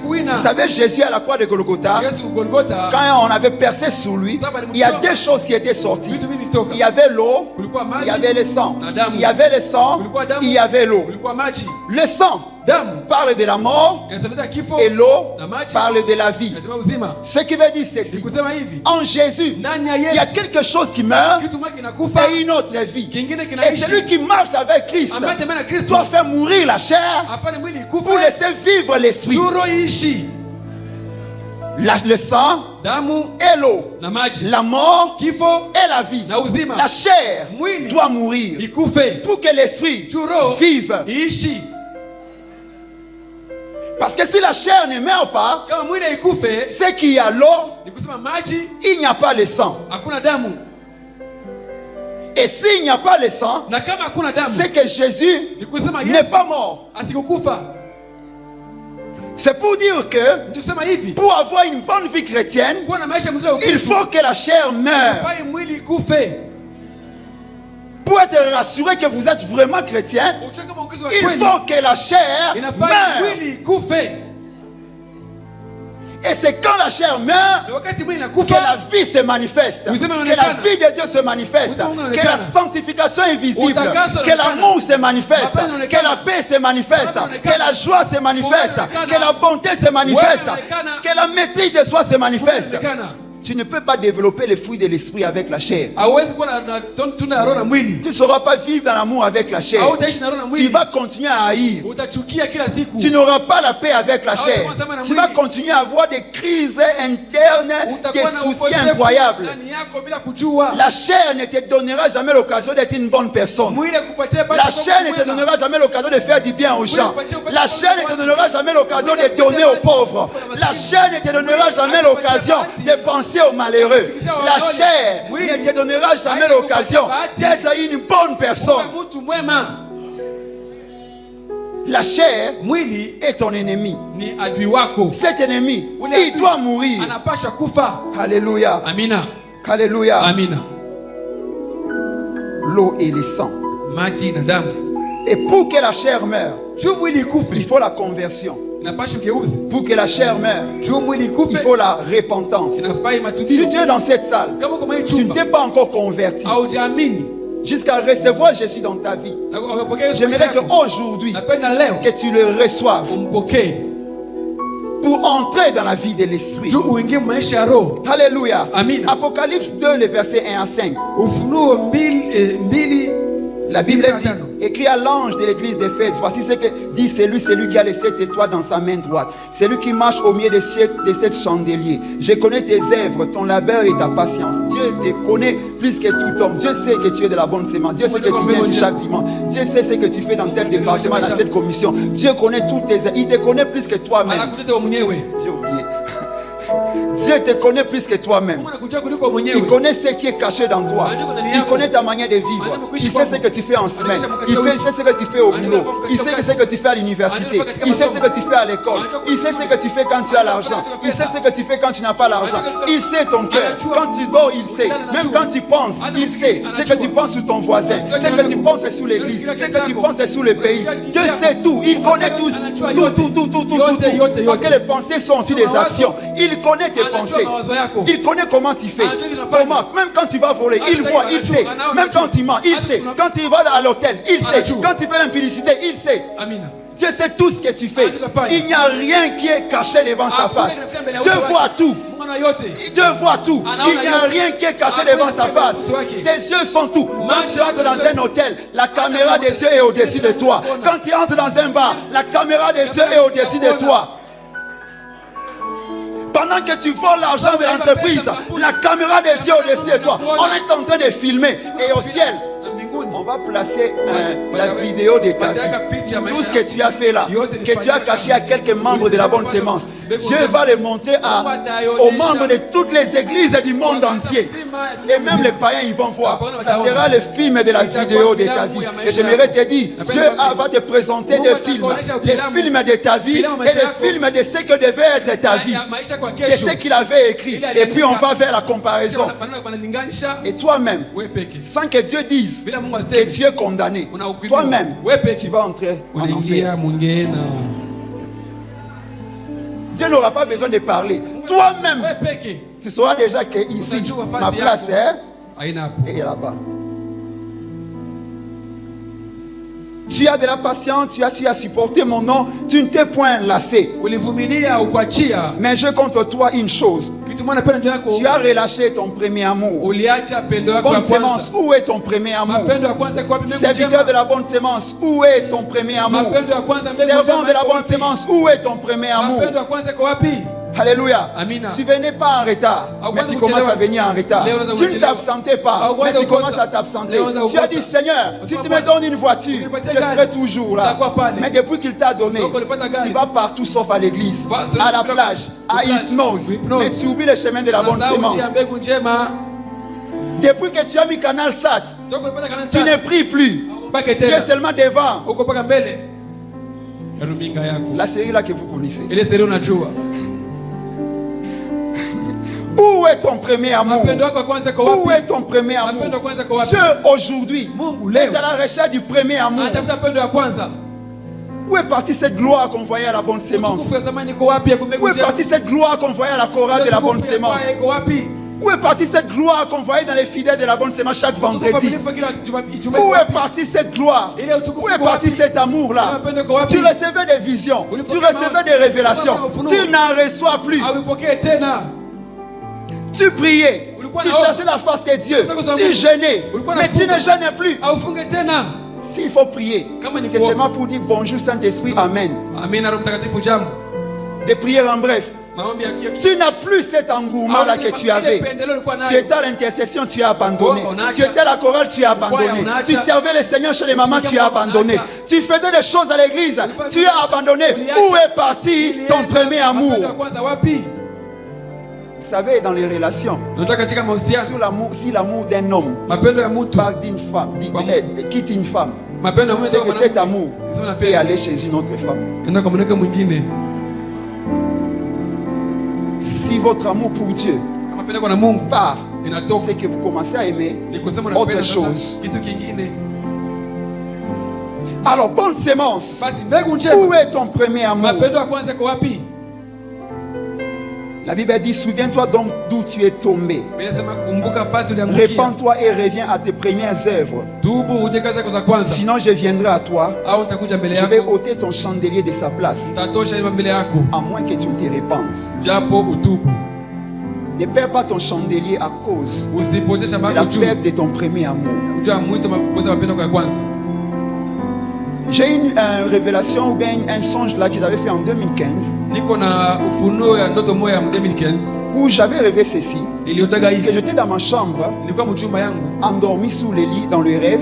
Vous savez, Jésus à la croix de Golgotha, quand on avait percé sur lui, il y a des choses qui étaient sorties. Il y avait l'eau, il y avait le sang. Il y avait le sang, il y avait l'eau. Le sang parle de la mort et l'eau parle de la vie. Ce qui veut dire ceci. En Jésus, il y a quelque chose qui meurt et une autre vie. Et celui qui marche avec Christ doit faire mourir la chair pour laisser vivre l'esprit. Le sang et l'eau, la mort et la vie. La chair doit mourir pour que l'esprit vive. Parce que si la chair ne meurt pas, c'est qu'il y a l'eau, il n'y a pas le sang. Et s'il n'y a pas le sang, c'est que Jésus n'est pas mort. C'est pour dire que pour avoir une bonne vie chrétienne, il faut que la chair meure. Pour être rassuré que vous êtes vraiment chrétien, il faut que la chair meure. Et c'est quand la chair meurt que la vie se manifeste, que la vie de Dieu se manifeste, que la sanctification est visible, que l'amour se manifeste, que la paix se manifeste, que la joie se manifeste, que la bonté se manifeste, que la maîtrise de soi se manifeste. Tu ne peux pas développer les fruits de l'esprit avec la chair. Tu ne sauras pas vivre dans l'amour avec la chair. Tu vas continuer à haïr. Tu n'auras pas la paix avec la chair. Tu vas continuer à avoir des crises internes, des soucis incroyables. La chair ne te donnera jamais l'occasion d'être une bonne personne. La chair ne te donnera jamais l'occasion de faire du bien aux gens. La chair ne te donnera jamais l'occasion de donner aux pauvres. La chair ne te donnera jamais l'occasion de penser aux malheureux. La chair ne te donnera jamais l'occasion d'être une bonne personne. La chair est ton ennemi. Cet ennemi, il doit mourir. Alléluia. Alléluia. L'eau et le sang. Et pour que la chair meure, il faut la conversion. Pour que la chair meure, il faut la repentance. Si tu es dans cette salle, tu ne t'es pas encore converti jusqu'à recevoir Jésus dans ta vie, j'aimerais qu'aujourd'hui que tu le reçoives pour entrer dans la vie de l'esprit. Alléluia. Apocalypse 2, le verset 1 à 5. La Bible dit, écrit à l'ange de l'église d'Éphèse, voici ce que dit celui qui a les 7 étoiles dans sa main droite, celui qui marche au milieu des 7 chandeliers. Je connais tes œuvres, ton labeur et ta patience. Dieu te connaît plus que tout homme. Dieu sait que tu es de la bonne sémence. Dieu sait que tu viens ici chaque dimanche. Dieu sait ce que tu fais dans tel département, dans cette commission. Dieu connaît toutes tes œuvres. Il te connaît plus que toi-même. J'ai oublié. Dieu te connaît plus que toi-même. Il connaît ce qui est caché dans toi. Il connaît ta manière de vivre. Il sait ce que tu fais en semaine. Il sait ce que tu fais au boulot. Il sait ce que tu fais à l'université. Il sait ce que tu fais à l'école. Il sait ce que tu fais quand tu as l'argent. Il sait ce que tu fais quand tu n'as pas l'argent. Il sait ton cœur. Quand tu dors, il sait. Même quand tu penses, il sait. Ce que tu penses sur ton voisin. Ce que tu penses sur l'église. Ce que tu penses sur le pays. Dieu sait tout. Il connaît tout. Tout. Parce que les pensées sont aussi des actions. Il connaît tes pensées. Il connaît comment tu fais. Comment. Même quand tu vas voler, il voit, il sait. Même quand tu mens, il sait. Quand tu vas à l'hôtel, il sait. Quand tu fais l'impudicité, il sait. Dieu sait tout ce que tu fais. Il n'y a rien qui est caché devant sa face. Dieu voit tout. Dieu voit tout. Il n'y a rien qui est caché devant sa face. Ses yeux sont tout. Quand tu entres dans un hôtel, la caméra de Dieu est au-dessus de toi. Quand tu entres dans un bar, la caméra de Dieu est au-dessus de toi. Pendant que tu voles l'argent de l'entreprise, la caméra de Dieu au-dessus de toi. On est en train de filmer. Et au ciel, on va placer la vidéo de ta vie. Tout ce que tu as fait là, que tu as caché à quelques membres de la bonne sémence, Dieu va le montrer aux membres de toutes les églises du monde entier. Et même les païens, ils vont voir. Ça sera le film de la vidéo de ta vie. Et j'aimerais te dire, Dieu va te présenter des films. Les films de ta vie et les films de ce que devait être ta vie. De ce qu'il avait écrit. Et puis on va faire la comparaison. Et toi-même, sans que Dieu dise que tu es condamné, toi-même, tu vas entrer en enfer. Dieu n'aura pas besoin de parler. Toi-même, tu sauras déjà que ici, ma place est là-bas. Tu as de la patience, tu as su à supporter mon nom, tu ne t'es point lassé. Mais je contre toi une chose. Tu as relâché ton premier amour. Bonne sémence, où est ton premier amour? Serviteur de la bonne sémence, où est ton premier amour? Servant de la bonne sémence, où est ton premier amour? Alléluia. Tu venais pas en retard, mais tu commences à venir en retard. Tu ne t'absentais pas, mais tu commences à t'absenter. Tu as dit, Seigneur, si tu me donnes une voiture, je serai toujours là. Mais depuis qu'il t'a donné, tu vas partout sauf à l'église, à la plage, à hypnose. Mais tu oublies le chemin de la bonne sémence. Depuis que tu as mis Canal Sat, tu ne pries plus. Tu es seulement devant. La série là que vous connaissez. Où est ton premier amour? Où est ton premier amour? Dieu aujourd'hui est à la recherche du premier amour. Où est partie cette gloire qu'on voyait à la bonne sémence? Où est partie cette gloire qu'on voyait à la chorale de la bonne sémence? Où est partie cette gloire qu'on voyait dans les fidèles de la bonne sémence chaque vendredi? Où est partie cette gloire? Où est parti cet amour-là? Tu recevais des visions, tu recevais des révélations, tu n'en reçois plus. Tu priais, tu cherchais la face de Dieu, tu jeûnais, mais tu ne jeûnes plus. S'il faut prier, c'est seulement pour dire bonjour Saint-Esprit, Amen. Des prières en bref. Tu n'as plus cet engouement là que tu avais. Tu étais à l'intercession, tu as abandonné. Tu étais à la chorale, tu as abandonné. Tu servais le Seigneur chez les mamans, tu as abandonné. Tu faisais des choses à l'église, tu as abandonné. Où est parti ton premier amour? Vous savez, dans les relations, si l'amour d'un homme part d'une femme, quitte une femme, c'est que cet amour peut aller chez une autre femme. Si votre amour pour Dieu part, c'est que vous commencez à aimer autre chose. Alors, bonne sémence, où est ton premier amour? La Bible dit, souviens-toi donc d'où tu es tombé. Répands-toi et reviens à tes premières œuvres. Sinon je viendrai à toi. Je vais ôter ton chandelier de sa place. À moins que tu ne te répandes. Ne perds pas ton chandelier à cause de la perte de ton premier amour. J'ai une révélation ou bien un songe là que j'avais fait en 2015. Où j'avais rêvé ceci. Que j'étais dans ma chambre, endormi sous le lit dans le rêve.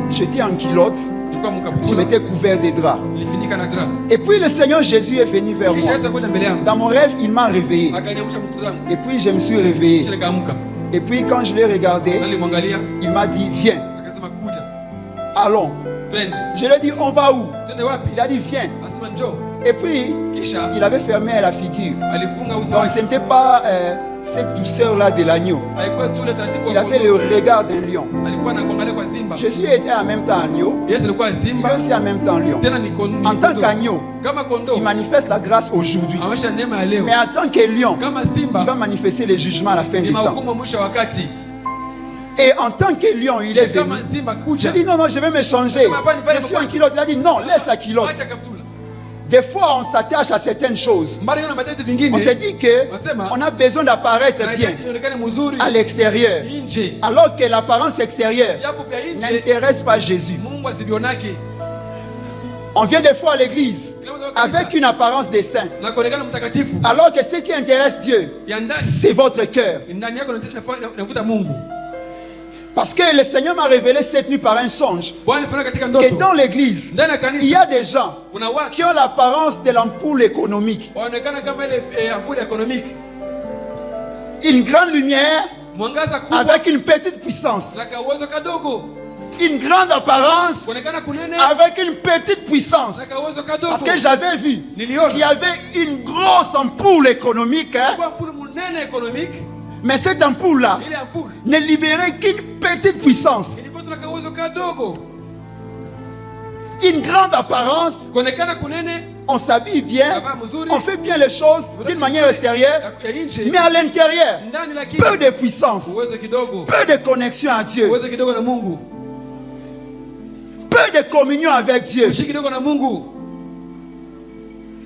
J'étais en culotte. Je m'étais couvert de draps. Et puis le Seigneur Jésus est venu vers moi. Dans mon rêve, il m'a réveillé. Et puis je me suis réveillé. Et puis quand je l'ai regardé, il m'a dit, viens. Allons. Je lui ai dit, on va où? Il a dit, viens. Et puis, il avait fermé la figure. Donc, ce n'était pas cette douceur-là de l'agneau. Il avait le regard d'un lion. Jésus était en même temps agneau. Il est aussi en même temps lion. En tant qu'agneau, il manifeste la grâce aujourd'hui. Mais en tant que lion, il va manifester le jugement à la fin du temps. Et en tant que lion, il est venu. J'ai dit non, je vais me changer. Je suis en culotte. Il a dit non, laisse la culotte. Des fois, on s'attache à certaines choses. On s'est dit qu'on a besoin d'apparaître bien à l'extérieur. Alors que l'apparence extérieure n'intéresse pas Jésus. On vient des fois à l'église avec une apparence de saint. Alors que ce qui intéresse Dieu, c'est votre cœur. Parce que le Seigneur m'a révélé cette nuit par un songe que dans l'église, il y a des gens qui ont l'apparence de l'ampoule économique. Une grande lumière avec une petite puissance. Une grande apparence avec une petite puissance. Parce que j'avais vu qu'il y avait une grosse ampoule économique. Mais cette ampoule-là ne libérait qu'une petite puissance. Une grande apparence. On s'habille bien. On fait bien les choses d'une manière extérieure. Mais à l'intérieur, peu de puissance. Peu de connexion à Dieu. peu de communion avec Dieu.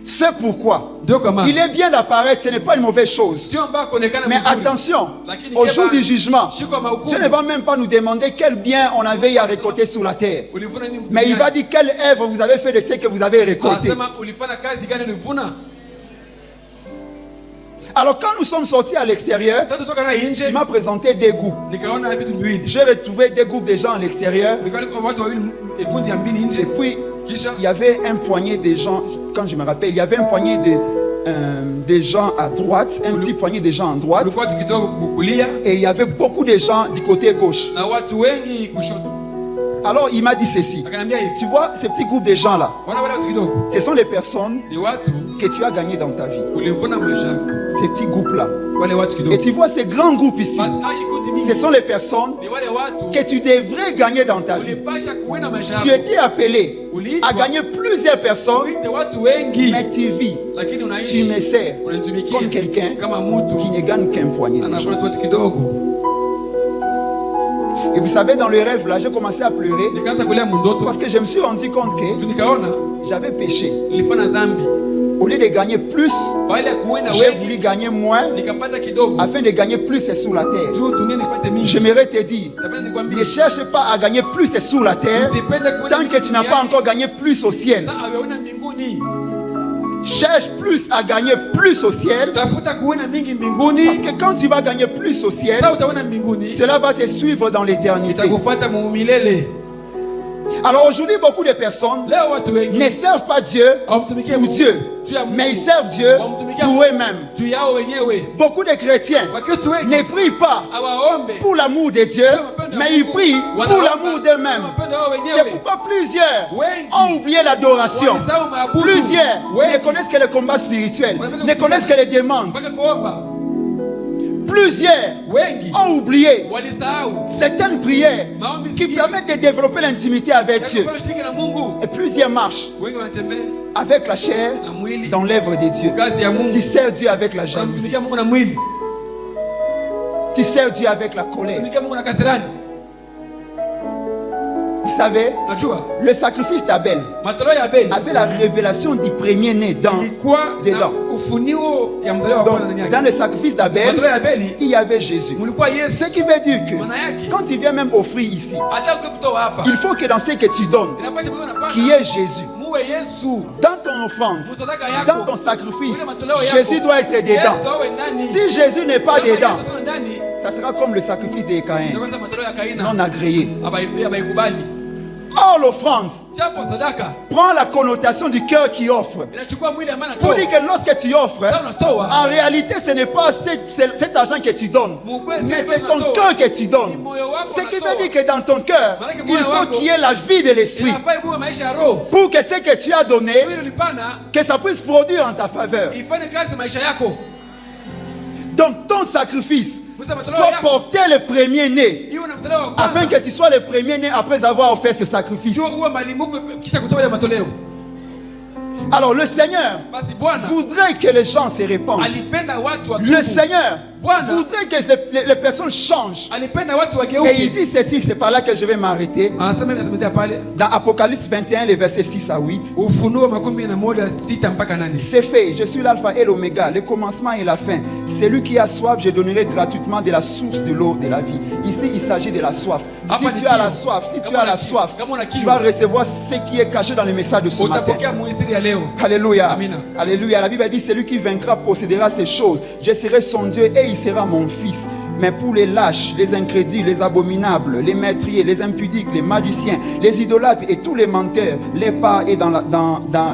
C'est pourquoi il est bien d'apparaître, ce n'est pas une mauvaise chose. Mais attention, au jour du jugement, Dieu ne va même pas nous demander quel bien on avait à récolter sur la terre. Mais il va dire quelle œuvre vous avez fait de ce que vous avez récolté. Alors quand nous sommes sortis à l'extérieur, il m'a présenté des groupes. J'ai retrouvé des groupes de gens à l'extérieur. Et puis, il y avait un poignet de gens, quand je me rappelle, il y avait un poignet de gens à droite, un petit poignet de gens à droite. Et il y avait beaucoup de gens du côté gauche. Alors il m'a dit ceci. Tu vois, ces petits groupes de gens là, ce sont les personnes que tu as gagnées dans ta vie. Ces petits groupes là. Et tu vois ces grands groupes ici, ce sont les personnes que tu devrais gagner dans ta vie. Tu étais appelé à gagner plusieurs personnes, mais tu vis, tu me sers comme quelqu'un qui ne gagne qu'un poignet de gens. Et vous savez, dans le rêve là, j'ai commencé à pleurer parce que je me suis rendu compte que j'avais péché. Au lieu de gagner plus, j'ai voulu gagner moins afin de gagner plus sur la terre. J'aimerais te dire, ne cherche pas à gagner plus sur la terre tant que tu n'as pas encore gagné plus au ciel. Cherche plus à gagner plus au ciel, parce que quand tu vas gagner plus au ciel, cela va te suivre dans l'éternité. Alors aujourd'hui, beaucoup de personnes ne servent pas Dieu pour Dieu, mais ils servent Dieu pour eux-mêmes. Beaucoup de chrétiens ne prient pas pour l'amour de Dieu, mais ils prient pour l'amour d'eux-mêmes. C'est pourquoi plusieurs ont oublié l'adoration. Plusieurs ne connaissent que le combat spirituel, ne connaissent que les demandes. Plusieurs ont oublié certaines prières qui permettent de développer l'intimité avec Dieu. Et plusieurs marchent avec la chair dans l'œuvre de Dieu. Tu sers Dieu avec la jalousie. Tu sers Dieu avec la colère. Vous savez, le sacrifice d'Abel avait la révélation du premier-né dedans. Donc, dans le sacrifice d'Abel, il y avait Jésus. Ce qui veut dire que quand tu viens même offrir ici, il faut que dans ce que tu donnes, qu'il y ait Jésus. Dans ton offrande, dans ton sacrifice, Jésus doit être dedans. Si Jésus n'est pas dedans, ça sera comme le sacrifice de Caïn, non agréé. Or l'offrande prend la connotation du cœur qui offre. Pour dire que lorsque tu offres, en réalité ce n'est pas cet argent que tu donnes, mais c'est ton cœur que tu donnes. Ce qui veut dire que dans ton cœur, il faut qu'il y ait la vie de l'esprit, pour que ce que tu as donné, que ça puisse produire en ta faveur. Donc ton sacrifice doit porter le premier-né, afin que tu sois le premier-né après avoir offert ce sacrifice. Alors le Seigneur voudrait que les gens se répandent. Le Seigneur voudrait que les personnes changent. Et il dit ceci, c'est par là que je vais m'arrêter. Dans Apocalypse 21, les versets 6 à 8. C'est fait, je suis l'alpha et l'oméga, le commencement et la fin. Celui qui a soif, je donnerai gratuitement de la source de l'eau de la vie. Ici, il s'agit de la soif. Si tu as la soif, tu vas recevoir ce qui est caché dans le message de ce matin. Alléluia. Alléluia. La Bible dit, celui qui vaincra possédera ces choses. Je serai son Dieu et il sera mon fils. Mais pour les lâches, les incrédules, les abominables, les meurtriers, les impudiques, les magiciens, les idolâtres et tous les menteurs, les pas et dans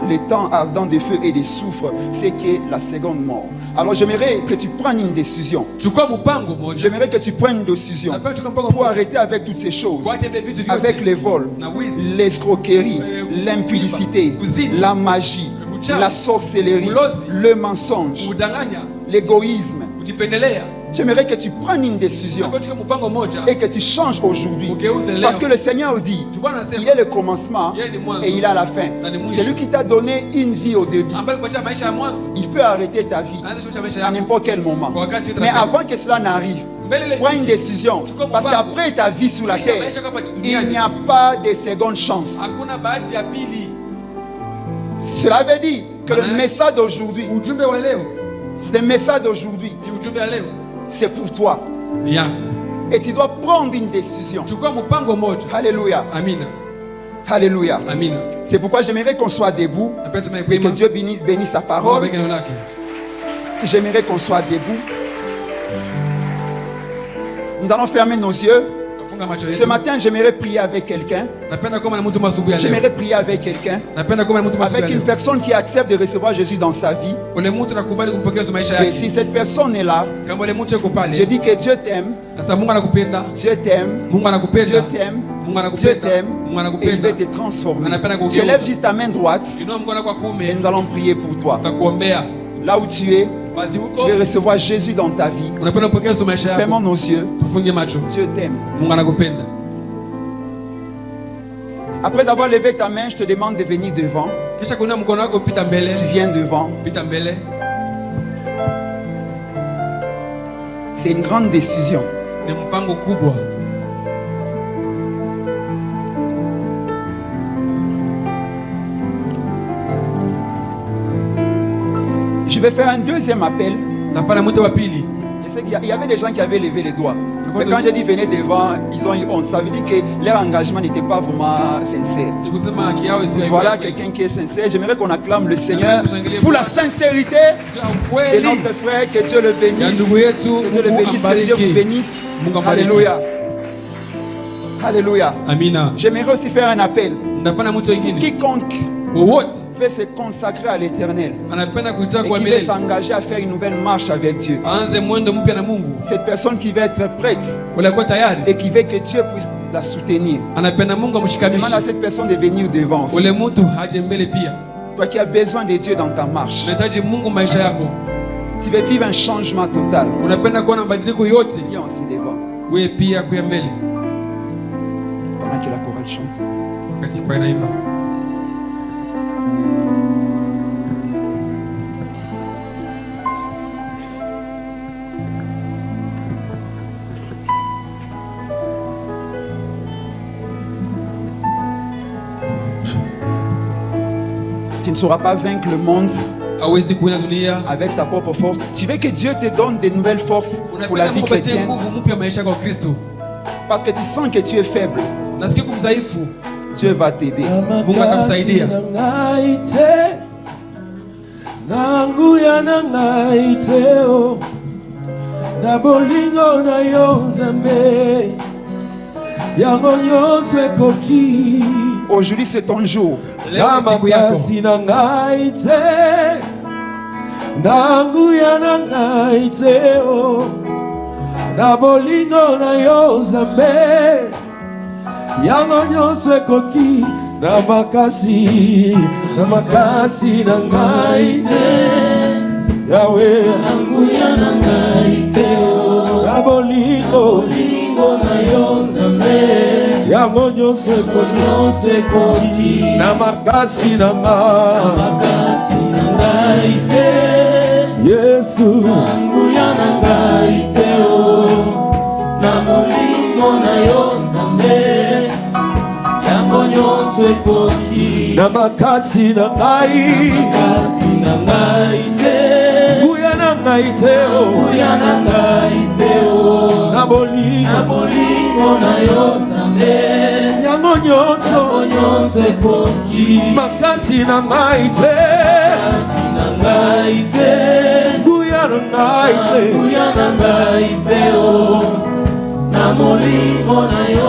les temps ardents de feu et de soufre, c'est que la seconde mort. Alors j'aimerais que tu prennes une décision. J'aimerais que tu prennes une décision pour arrêter avec toutes ces choses, avec les vols, l'escroquerie, l'impudicité, la magie, la sorcellerie, le mensonge, l'égoïsme. J'aimerais que tu prennes une décision et que tu changes aujourd'hui. Parce que le Seigneur dit, il est le commencement et il a la fin. C'est lui qui t'a donné une vie au début. Il peut arrêter ta vie à n'importe quel moment. Mais avant que cela n'arrive, Prends une décision. Parce qu'après ta vie sur la terre, il n'y a pas de seconde chance. Cela veut dire que le message d'aujourd'hui, c'est le message d'aujourd'hui, c'est pour toi. Et tu dois prendre une décision. Alléluia. Alléluia. C'est pourquoi j'aimerais qu'on soit debout et que Dieu bénisse sa parole. J'aimerais qu'on soit debout. Nous allons fermer nos yeux. Ce matin, j'aimerais prier avec quelqu'un. J'aimerais prier avec quelqu'un. Avec une personne qui accepte de recevoir Jésus dans sa vie. Et si cette personne est là, je dis que Dieu t'aime. Dieu t'aime. Dieu t'aime. Dieu t'aime. Et il veut te transformer. Tu lèves juste ta main droite. Et nous allons prier pour toi. Là où tu es, tu veux recevoir Jésus dans ta vie. Fermons nos yeux. Dieu t'aime. Après avoir levé ta main, je te demande de venir devant. Tu viens devant. C'est une grande décision. Je vais faire un deuxième appel. Je sais qu'il y avait des gens qui avaient levé les doigts. Mais quand j'ai dit venez devant, ils ont eu honte. Ça veut dire que leur engagement n'était pas vraiment sincère. Voilà quelqu'un qui est sincère. J'aimerais qu'on acclame le Seigneur pour la sincérité de notre frère. Que Dieu le bénisse. Que Dieu le bénisse. Que Dieu vous bénisse. Alléluia. Alléluia. J'aimerais aussi faire un appel. Quiconque veut se consacrer à l'Éternel et qui veut s'engager à faire une nouvelle marche avec Dieu. Cette personne qui veut être prête et qui veut que Dieu puisse la soutenir. Demande à cette personne de venir devant. Toi qui as besoin de Dieu dans ta marche, tu veux vivre un changement total. Viens aussi devant. Pendant que la chorale chante. Tu ne sauras pas vaincre le monde avec ta propre force. Tu veux que Dieu te donne de nouvelles forces pour la vie chrétienne. Parce que tu sens que tu es faible. Dieu va t'aider. Aujourd'hui c'est ton jour. yango nyonso ekoki na makasi na ngai te Yesu nguya na ngai te na molimo na yo Nzambe yango nyonso ekoki na makasi na ngai te nguya na ngai te na molimo na yo Nzambe yango nyonso ekoki makasi na ngai te nguya na ngai te na molimo na yo